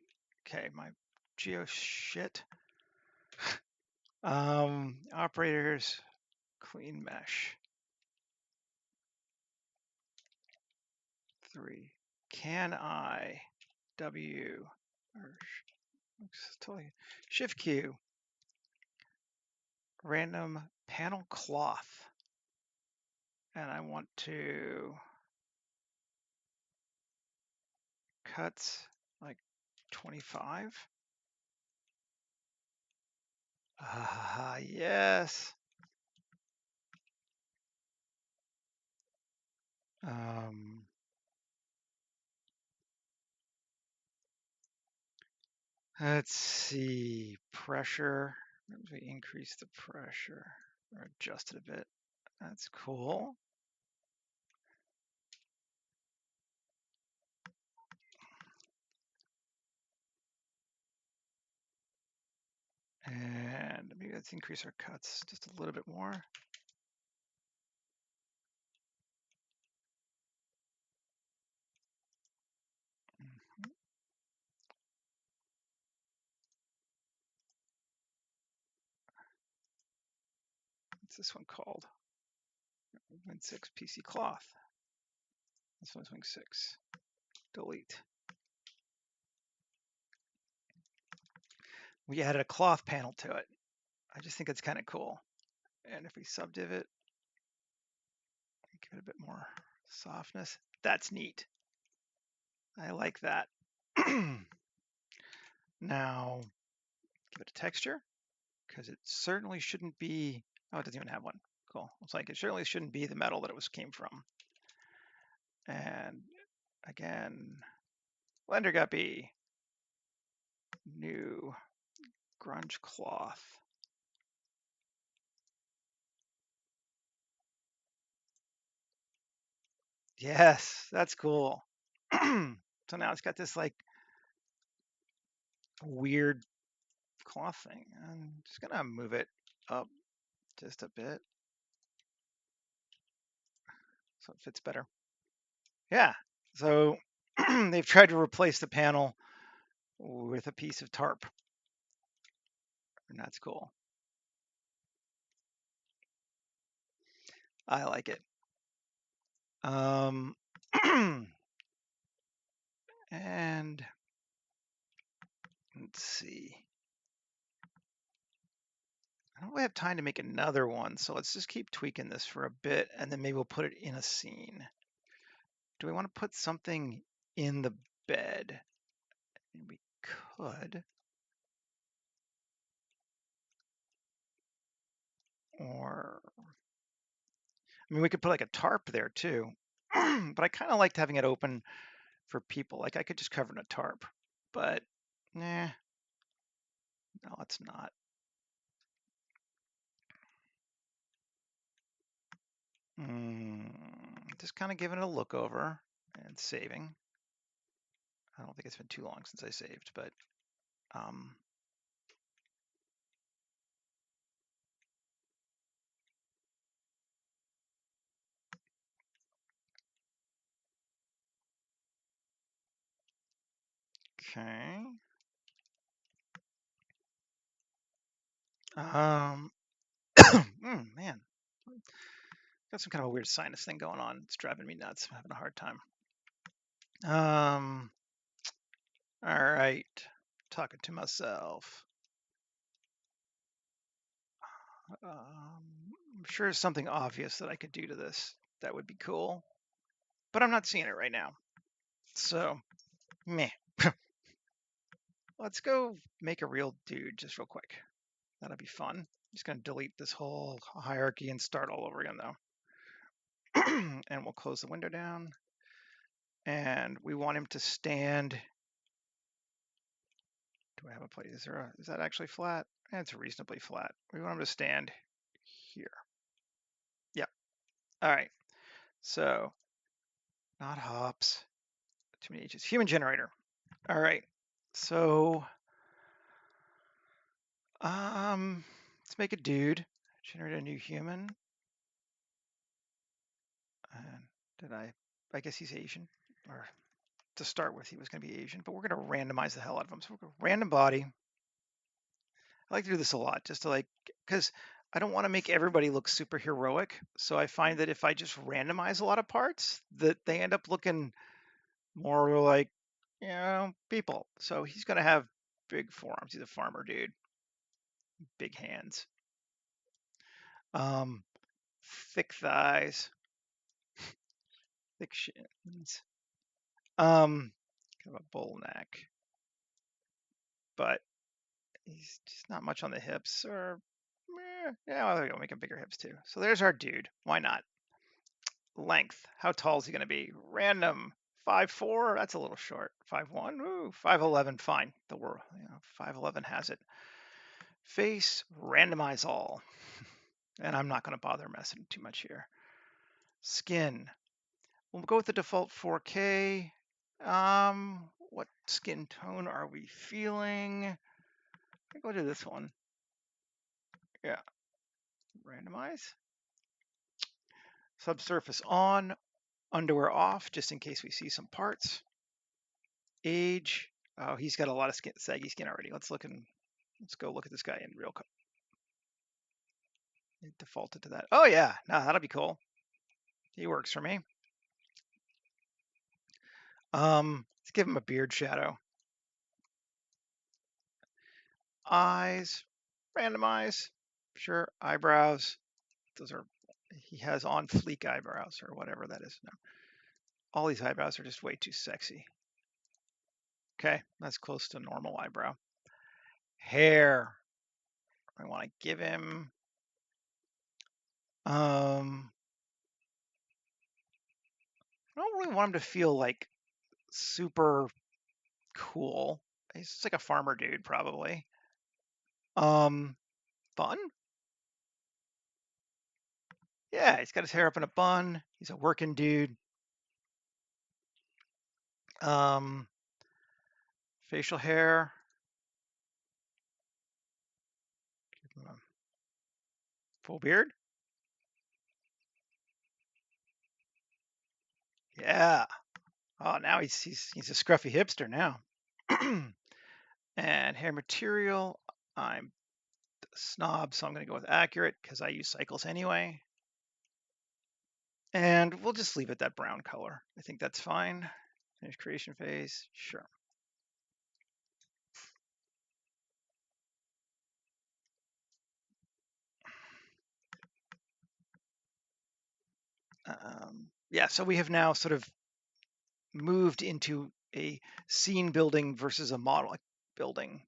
Okay, my geo shit. Operators, clean mesh. 3, can I W or totally Shift Q random panel cloth, and I want to cut like 25. Ah, yes. Let's see, pressure. Maybe we increase the pressure or adjust it a bit. That's cool. And maybe let's increase our cuts just a little bit more. What's this one called? Win 6 PC cloth. This one's Wing 6. Delete. We added a cloth panel to it. I just think it's kind of cool. And if we subdiv it, give it a bit more softness. That's neat. I like that. Now, give it a texture, because it certainly shouldn't be, oh, it doesn't even have one. Cool. It's like it certainly shouldn't be the metal that it came from. And again, Blender Guppy, new grunge cloth. Yes, that's cool. So now it's got this like weird cloth thing. I'm just gonna move it up just a bit so it fits better. Yeah, so they've tried to replace the panel with a piece of tarp, and that's cool. I like it. And let's see. I don't really have time to make another one, so let's just keep tweaking this for a bit, and then maybe we'll put it in a scene. Do we want to put something in the bed? We could. Or, I mean, we could put like a tarp there too, but I kind of liked having it open for people. Like I could just cover in a tarp, but nah, no, it's not. Just kind of giving it a look over and saving. I don't think it's been too long since I saved, but okay. Man, got some kind of a weird sinus thing going on. It's driving me nuts. I'm having a hard time. All right, talking to myself. I'm sure there's something obvious that I could do to this that would be cool, but I'm not seeing it right now. So, meh. Let's go make a real dude just real quick. That'll be fun. I'm just going to delete this whole hierarchy and start all over again, though. And we'll close the window down. And we want him to stand. Do I have a place? Is that actually flat? It's reasonably flat. We want him to stand here. Yep. All right. So, not hops. Too many H's. Human generator. All right. So, let's make a dude. Generate a new human. And I guess he's Asian, or to start with, he was going to be Asian, but we're going to randomize the hell out of him. So we're going to random body. I like to do this a lot, just to like, because I don't want to make everybody look super heroic. So I find that if I just randomize a lot of parts, that they end up looking more like, people. So he's going to have big forearms. He's a farmer dude, big hands, um, thick thighs, thick shins, kind of a bull neck, but he's just not much on the hips. Or yeah, well, we'll make him bigger hips too. So there's our dude. Why not? Length. How tall is he going to be? Random. 5'4". That's a little short. 5'1". Ooh, 5'11". Fine. The world. 5'11" has it. Face. Randomize all. And I'm not going to bother messing too much here. Skin. We'll go with the default 4K. What skin tone are we feeling? I go to this one. Yeah. Randomize. Subsurface on. Underwear off, just in case we see some parts. Age. Oh, he's got a lot of skin, saggy skin already. Let's go look at this guy in real. It defaulted to that. Oh yeah, no, that'll be cool. He works for me. Let's give him a beard shadow. Eyes, randomize. Sure, eyebrows. Those are, he has on fleek eyebrows or whatever that is. No, all these eyebrows are just way too sexy. Okay, that's close to normal eyebrow. Hair. I want to give him. I don't really want him to feel like super cool. He's just like a farmer dude, probably. Fun. Yeah, he's got his hair up in a bun. He's a working dude. Facial hair. Full beard. Yeah. Oh, now he's a scruffy hipster now. And hair material. I'm a snob, so I'm going to go with accurate because I use cycles anyway. And we'll just leave it that brown color. I think that's fine. Finish creation phase. Sure. Yeah, so we have now sort of moved into a scene building versus a model building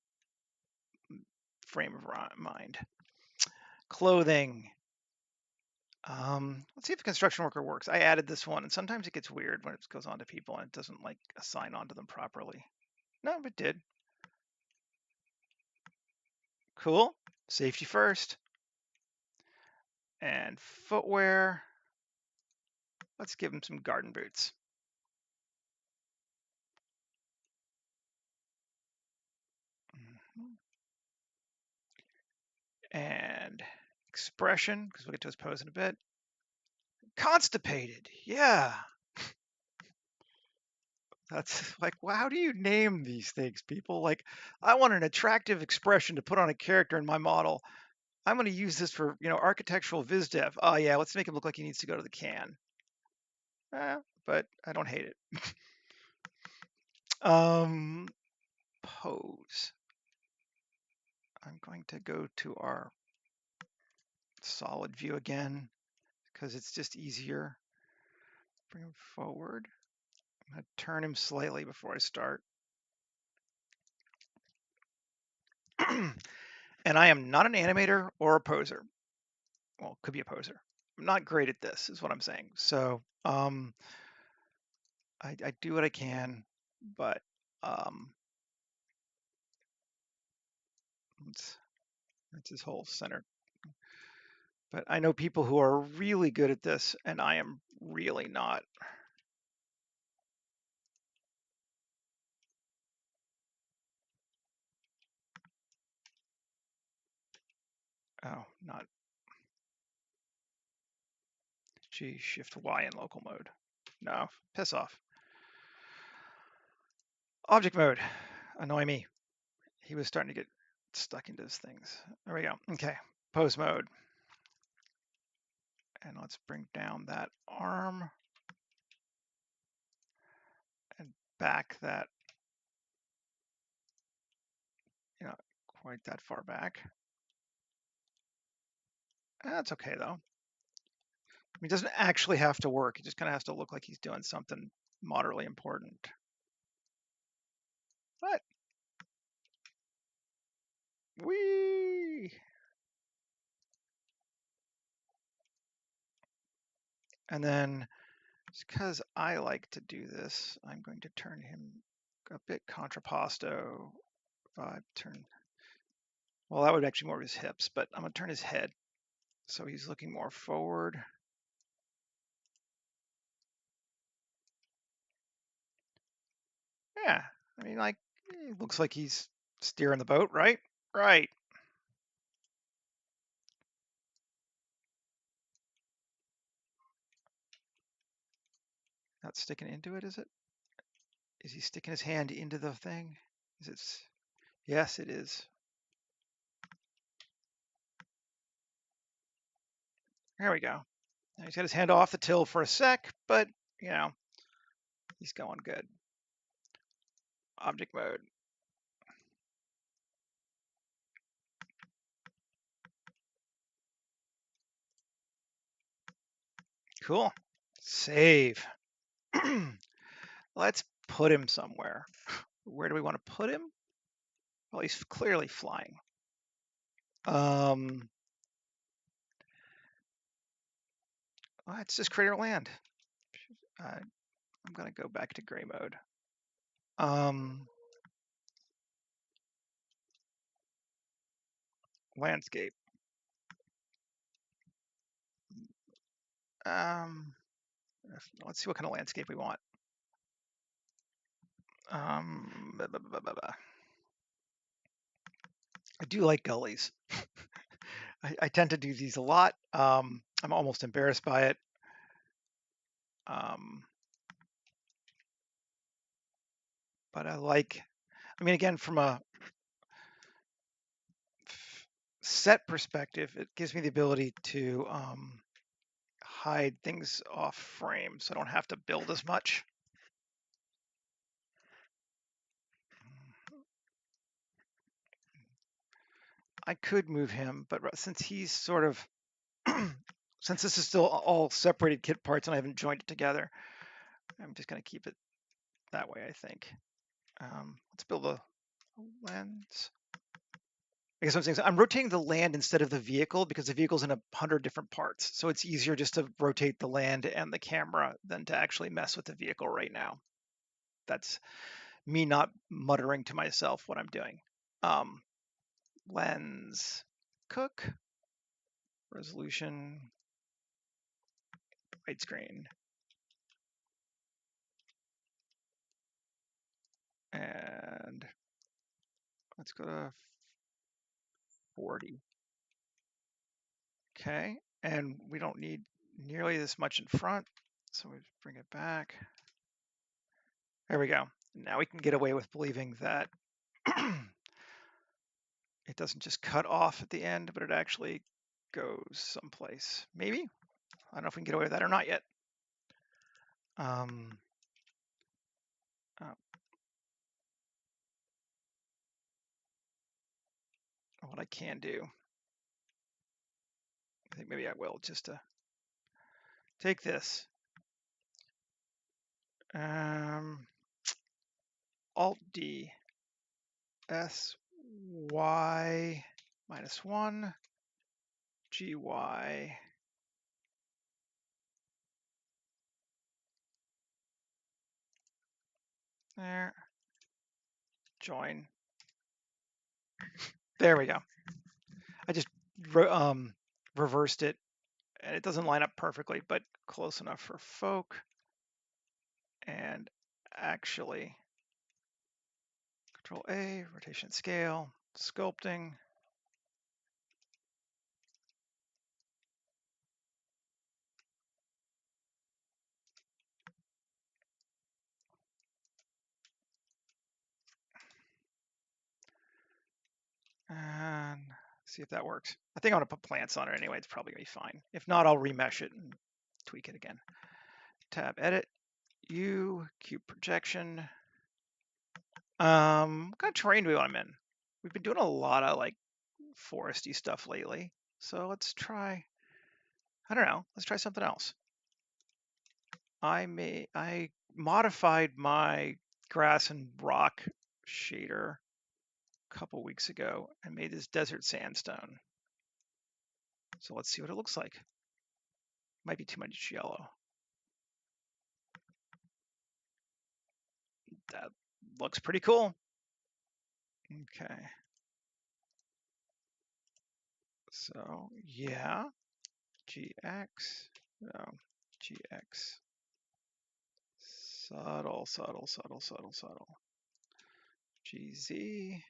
frame of mind. Clothing. Let's see if the construction worker works. I added this one, and sometimes it gets weird when it goes on to people and it doesn't like assign onto them properly. No, it did. Cool. Safety first. And footwear. Let's give him some garden boots. And expression, because we'll get to his pose in a bit. Constipated. Yeah. That's like, well, how do you name these things, people? Like, I want an attractive expression to put on a character in my model. I'm going to use this for, architectural viz dev. Oh yeah, let's make him look like he needs to go to the can. But I don't hate it. Pose. I'm going to go to our solid view again because it's just easier. Bring him forward. I'm going to turn him slightly before I start. And I am not an animator or a poser. Well, could be a poser. I'm not great at this, is what I'm saying. So I do what I can, but it's his whole center. But I know people who are really good at this, and I am really not. Oh, not. G, Shift Y in local mode. No, piss off. Object mode. Annoy me. He was starting to get stuck into his things. There we go. Okay. Pose mode. And let's bring down that arm. And back that, not quite that far back. That's okay though. I mean, it doesn't actually have to work. It just kind of has to look like he's doing something moderately important. What? Whee! And then, just because I like to do this, I'm going to turn him a bit contrapposto. If I turn, well, that would actually more of his hips, but I'm going to turn his head so he's looking more forward. Yeah, I mean, like, it looks like he's steering the boat, right? Right. Not sticking into it, is it? Is he sticking his hand into the thing? Is it? Yes, it is. There we go. Now he's got his hand off the till for a sec, but, he's going good. Object mode. Cool. Save. Let's put him somewhere. Where do we want to put him? Well, he's clearly flying. Let's just create our land. I'm going to go back to gray mode. Landscape. Let's see what kind of landscape we want. I do like gullies. I tend to do these a lot. I'm almost embarrassed by it. But I mean, again, from a set perspective, it gives me the ability to hide things off frame, so I don't have to build as much. I could move him, but since he's sort of, since this is still all separated kit parts and I haven't joined it together, I'm just going to keep it that way, I think. Let's build a lens. I guess what I'm saying is I'm rotating the land instead of the vehicle because the vehicle's in 100 different parts. So it's easier just to rotate the land and the camera than to actually mess with the vehicle right now. That's me not muttering to myself what I'm doing. Lens, cook, resolution, widescreen. And let's go to 40. Okay, and we don't need nearly this much in front, so we bring it back. There we go. Now we can get away with believing that it doesn't just cut off at the end, but it actually goes someplace. Maybe? I don't know if we can get away with that or not yet. What I can do, I think maybe I will, just to take this. Alt-D, SY -1, GY. There. Join. There we go. I just reversed it, and it doesn't line up perfectly, but close enough for folk. And actually, Control A, rotation scale, sculpting. And see if that works. I think I'm gonna put plants on it anyway. It's probably gonna be fine. If not, I'll remesh it and tweak it again. Tab edit, U, cube projection. What kind of terrain do we want them in? We've been doing a lot of like foresty stuff lately. So let's try, I don't know, let's try something else. I modified my grass and rock shader a couple weeks ago and made this desert sandstone. So let's see what it looks like. Might be too much yellow. That looks pretty cool. Okay. So yeah, GX, no, GX. Subtle, subtle, subtle, subtle, subtle. GZ.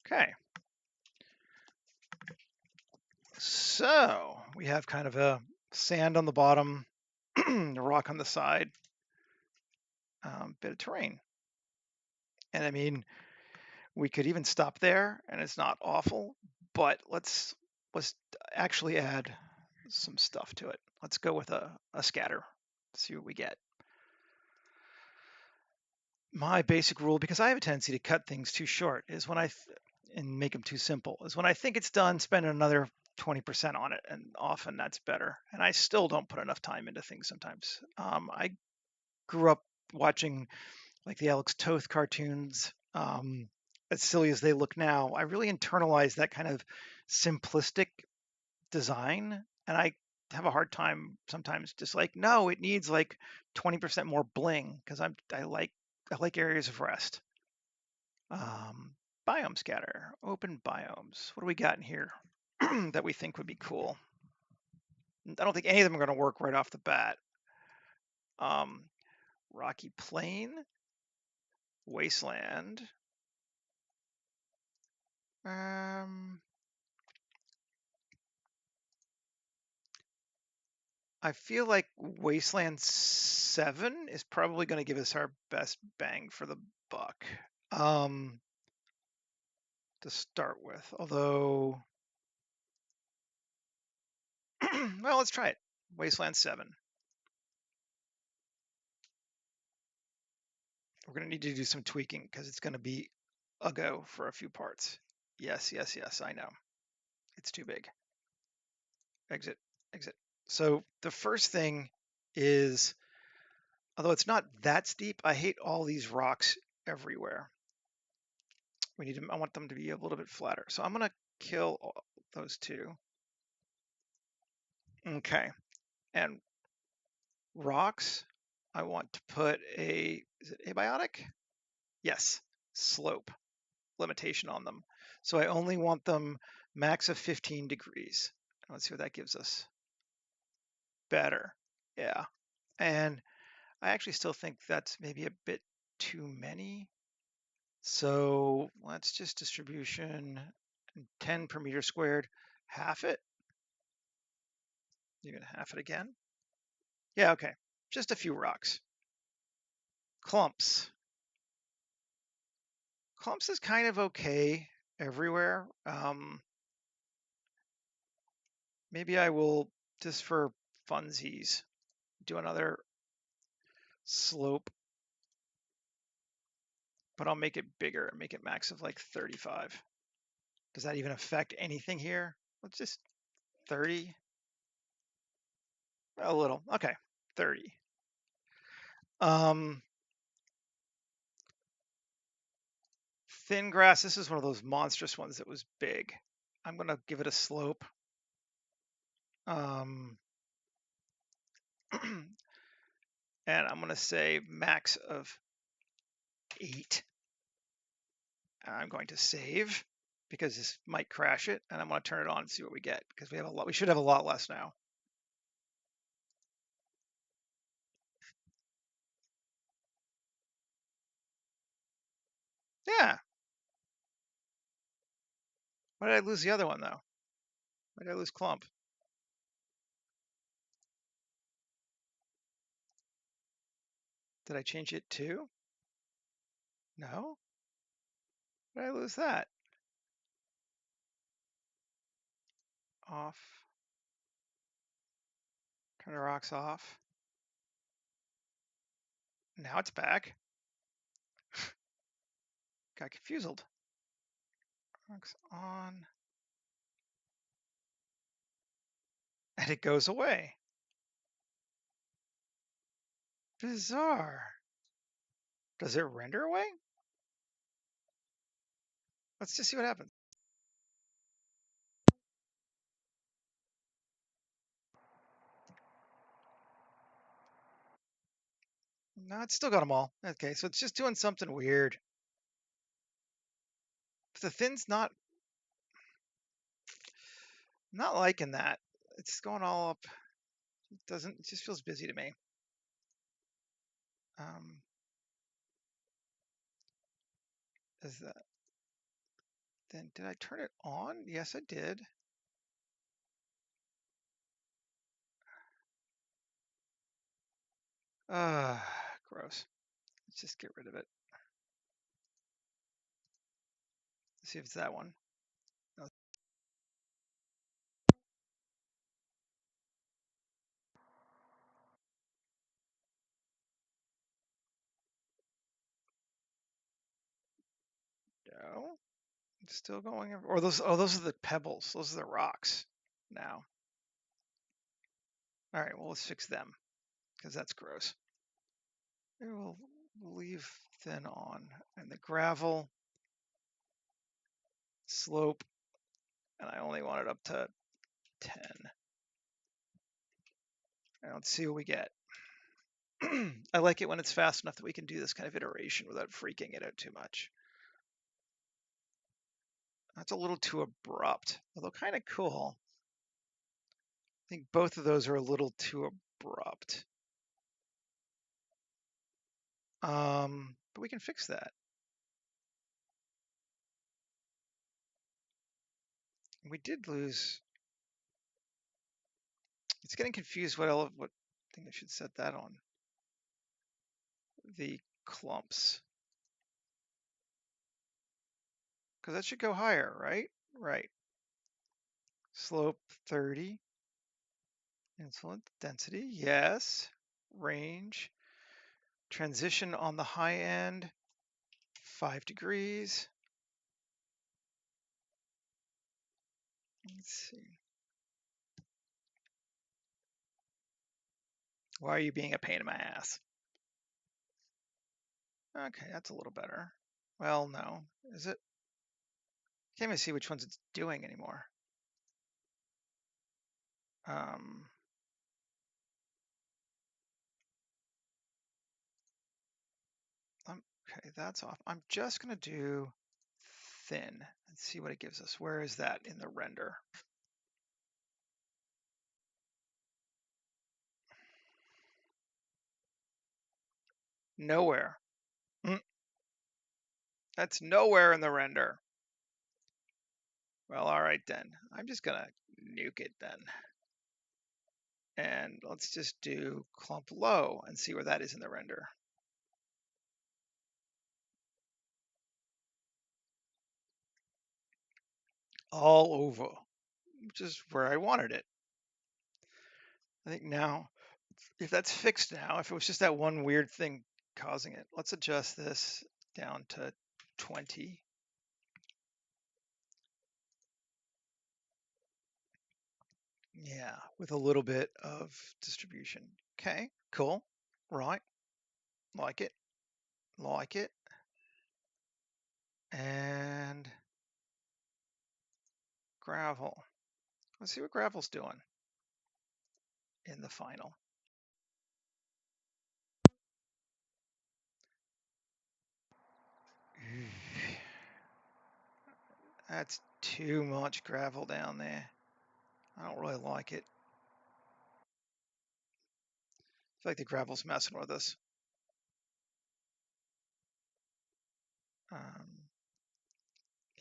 Okay. So we have kind of a sand on the bottom, a rock on the side, bit of terrain. And I mean, we could even stop there and it's not awful, but let's actually add some stuff to it. Let's go with a scatter, see what we get. My basic rule, because I have a tendency to cut things too short, is when and make them too simple, is when I think it's done, spend another 20% on it, and often that's better. And I still don't put enough time into things sometimes. I grew up watching like the Alex Toth cartoons. As silly as they look now, I really internalized that kind of simplistic design, and I have a hard time sometimes just like, no, it needs like 20% more bling because I like areas of rest. Um, biome scatter, open biomes. What do we got in here that we think would be cool? I don't think any of them are going to work right off the bat. Um, rocky plain, wasteland. Um, I feel like Wasteland 7 is probably going to give us our best bang for the buck to start with. Although, well, let's try it. Wasteland 7. We're going to need to do some tweaking because it's going to be a go for a few parts. Yes, yes, yes, I know. It's too big. Exit, exit. So the first thing is, although it's not that steep, I hate all these rocks everywhere. I want them to be a little bit flatter. So I'm going to kill those two. Okay. And rocks, I want to put is it abiotic? Yes, slope limitation on them. So I only want them max of 15 degrees. Let's see what that gives us. Better. Yeah. And I actually still think that's maybe a bit too many. So let's just distribution 10 per meter squared, half it. You're going to half it again. Yeah, okay. Just a few rocks. Clumps. Clumps is kind of okay everywhere. Maybe I will, just for funsies, do another slope, but I'll make it bigger and make it max of like 35. Does that even affect anything here? Let's just 30. A little. Okay, 30. Thin grass, this is one of those monstrous ones that was big. I'm going to give it a slope. And I'm going to say max of 8. I'm going to save because this might crash it, and I'm going to turn it on and see what we get because we have a lot. We should have a lot less now. Yeah. Why did I lose the other one though? Why did I lose clump? Did I change it too? No. Why did I lose that? Off. Turn the rocks off. Now it's back. Got confused. Rocks on. And it goes away. Bizarre. Does it render away? Let's just see what happens. No, it's still got them all. Okay, so it's just doing something weird. But the thin's not liking that. It's going all up. It just feels busy to me. Is that then? Did I turn it on? Yes, I did. Gross. Let's just get rid of it. Let's see if it's that one. No. No. It's still going. Or those? Oh, those are the pebbles. Those are the rocks. Now. All right. Well, let's fix them because that's gross. Maybe we'll leave thin on, and the gravel slope, and I only want it up to 10. And let's see what we get. I like it when it's fast enough that we can do this kind of iteration without freaking it out too much. That's a little too abrupt, although kind of cool. I think both of those are a little too abrupt. But we can fix that. We did lose. It's getting confused what thing I should set that on. The clumps. Because that should go higher, right? Right. Slope 30. Influence density, yes. Range. Transition on the high end, 5 degrees. Let's see. Why are you being a pain in my ass? Okay, that's a little better. Well, no. Is it? Can't even see which ones it's doing anymore. Okay, that's off. I'm just going to do thin and see what it gives us. Where is that in the render? Nowhere. That's nowhere in the render. Well, all right then. I'm just going to nuke it then. And let's just do clump low and see where that is in the render. All over, which is where I wanted it. I think now, if that's fixed now, if it was just that one weird thing causing it, let's adjust this down to 20. Yeah, with a little bit of distribution. Okay, cool. Right. Like it. Like it. And gravel. Let's see what gravel's doing in the final. That's too much gravel down there. I don't really like it. I feel like the gravel's messing with us.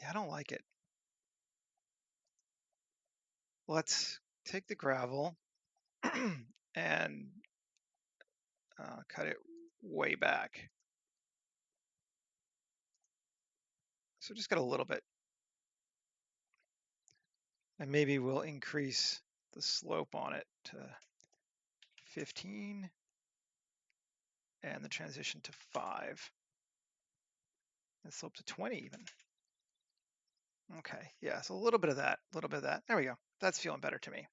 Yeah, I don't like it. Let's take the gravel and cut it way back. So just got a little bit. And maybe we'll increase the slope on it to 15 and the transition to 5. And slope to 20 even. Okay, yeah, so a little bit of that, a little bit of that. There we go. That's feeling better to me.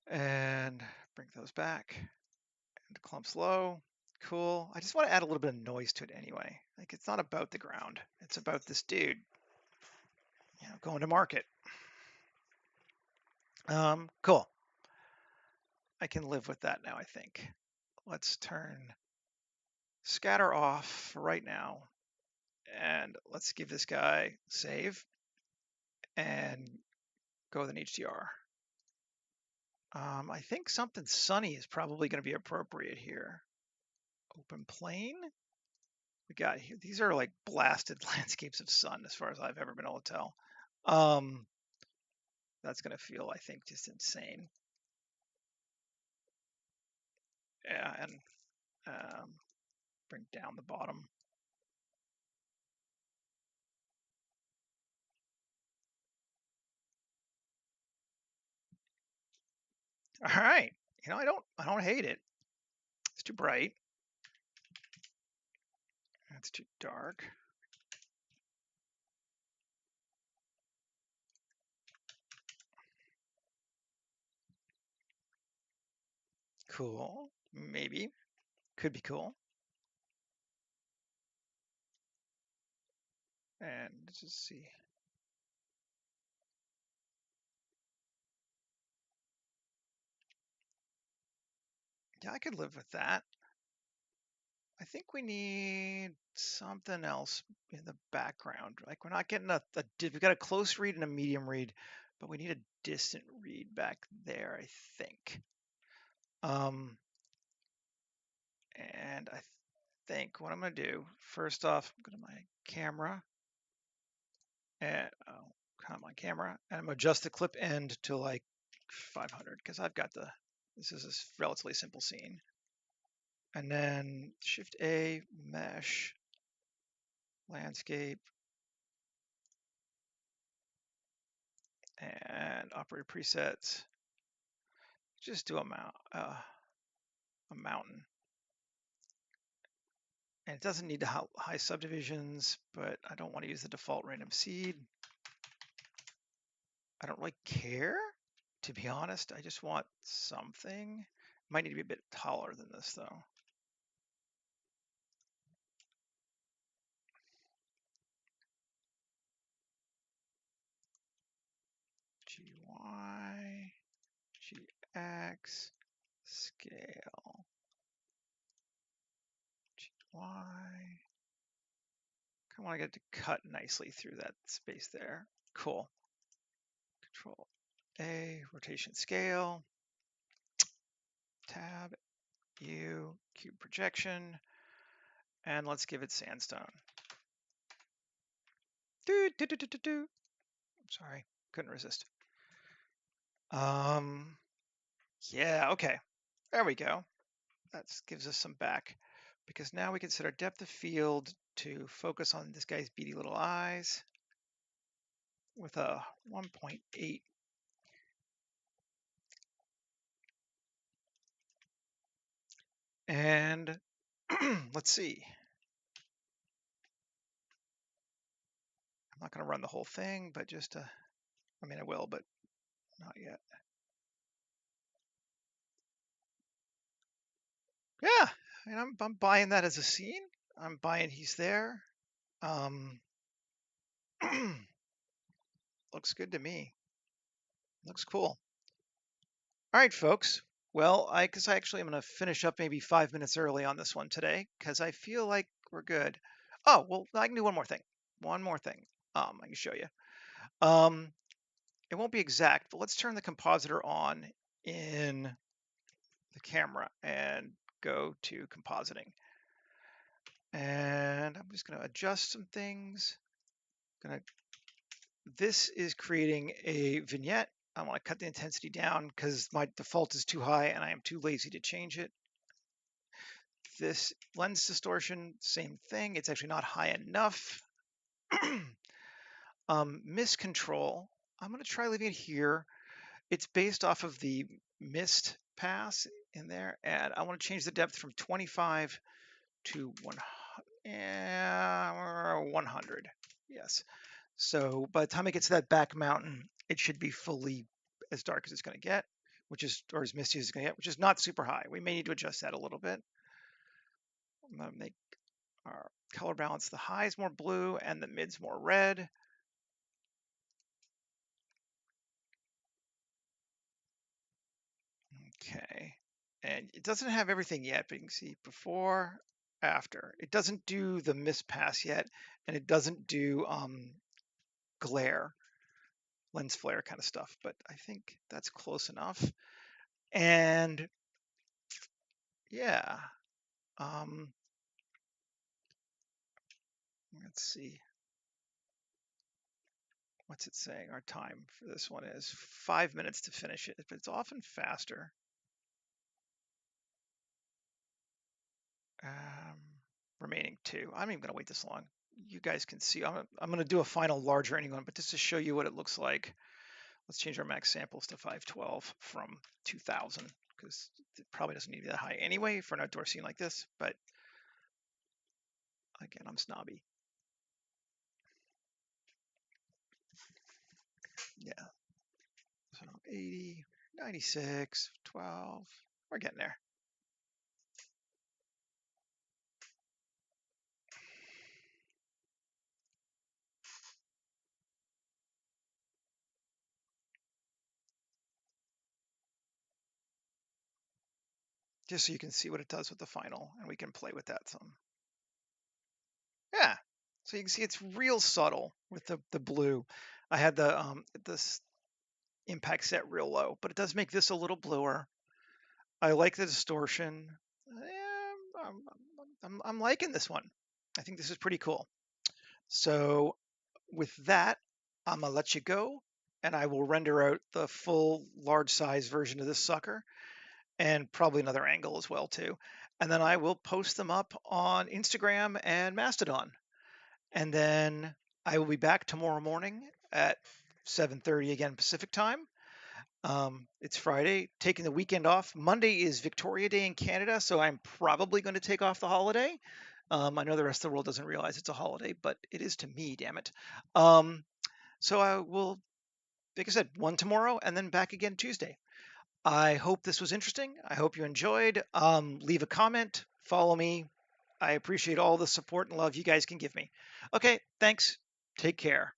And bring those back. And clumps low. Cool. I just want to add a little bit of noise to it anyway. Like, it's not about the ground. It's about this dude, going to market. Cool. I can live with that now, I think. Let's turn scatter off for right now. And let's give this guy save and go with an HDR. I think something sunny is probably going to be appropriate here. Open plane. We got here. These are like blasted landscapes of sun as far as I've ever been able to tell. That's going to feel, I think, just insane. Yeah, and bring down the bottom. All right. I don't hate it. It's too bright. That's too dark. Cool. Maybe. Could be cool. And let's just see. Yeah, I could live with that. I think we need something else in the background. Like, we're not getting we've got a close read and a medium read, but we need a distant read back there, I think. And I think what I'm going to do, first off, I'm going to my camera, and come on my camera, and I'm going to adjust the clip end to like 500 because I've got this is a relatively simple scene. And then Shift A, mesh, landscape, and operator presets. Just do a mountain. And it doesn't need high subdivisions, but I don't want to use the default random seed. I don't really care, to be honest. I just want something. Might need to be a bit taller than this, though. GY, GX, scale, GY. I want to get it to cut nicely through that space there. Cool. Control A, rotation scale, tab, U, cube projection, and let's give it sandstone. I'm sorry, couldn't resist. Yeah, okay, there we go. That gives us some back, because now we can set our depth of field to focus on this guy's beady little eyes with a 1.8. And let's see. I'm not going to run the whole thing, but just I mean, I will, but not yet. Yeah, and I'm buying that as a scene. I'm buying he's there. Looks good to me. Looks cool. All right, folks. Well, I guess I actually am going to finish up maybe 5 minutes early on this one today because I feel like we're good. Oh, well, I can do one more thing. One more thing. I can show you. It won't be exact, but let's turn the compositor on in the camera and go to compositing. And I'm just going to adjust some things. This is creating a vignette. I want to cut the intensity down because my default is too high and I am too lazy to change it. This lens distortion, same thing. It's actually not high enough. Mist control, I'm going to try leaving it here. It's based off of the mist pass in there, and I want to change the depth from 25 to 100. Yes. So by the time it gets to that back mountain, it should be fully as dark as it's going to get, or as misty as it's going to get, which is not super high. We may need to adjust that a little bit. I'm going to make our color balance, the highs more blue and the mids more red. Okay. And it doesn't have everything yet, but you can see before, after. It doesn't do the mist pass yet, and it doesn't do glare, lens flare kind of stuff, but I think that's close enough. And yeah, let's see. What's it saying? Our time for this one is 5 minutes to finish it, but it's often faster. Remaining 2. I'm not even going to wait this long. You guys can see. I'm going to do a final larger rendering one, but just to show you what it looks like. Let's change our max samples to 512 from 2000 because it probably doesn't need to be that high anyway for an outdoor scene like this. But again, I'm snobby. Yeah. So 80, 96, 12. We're getting there. Just so you can see what it does with the final, and we can play with that some. Yeah. So you can see it's real subtle with the blue. I had this impact set real low, but it does make this a little bluer. I like the distortion. Yeah, I'm liking this one. I think this is pretty cool. So with that, I'm gonna let you go, and I will render out the full large size version of this sucker, and probably another angle as well too. And then I will post them up on Instagram and Mastodon. And then I will be back tomorrow morning at 7:30 again Pacific time. It's Friday, taking the weekend off. Monday is Victoria Day in Canada, so I'm probably going to take off the holiday. I know the rest of the world doesn't realize it's a holiday, but it is to me, damn it. So I will, like I said, one tomorrow and then back again Tuesday. I hope this was interesting. I hope you enjoyed. Leave a comment, follow me. I appreciate all the support and love you guys can give me. Okay, thanks. Take care.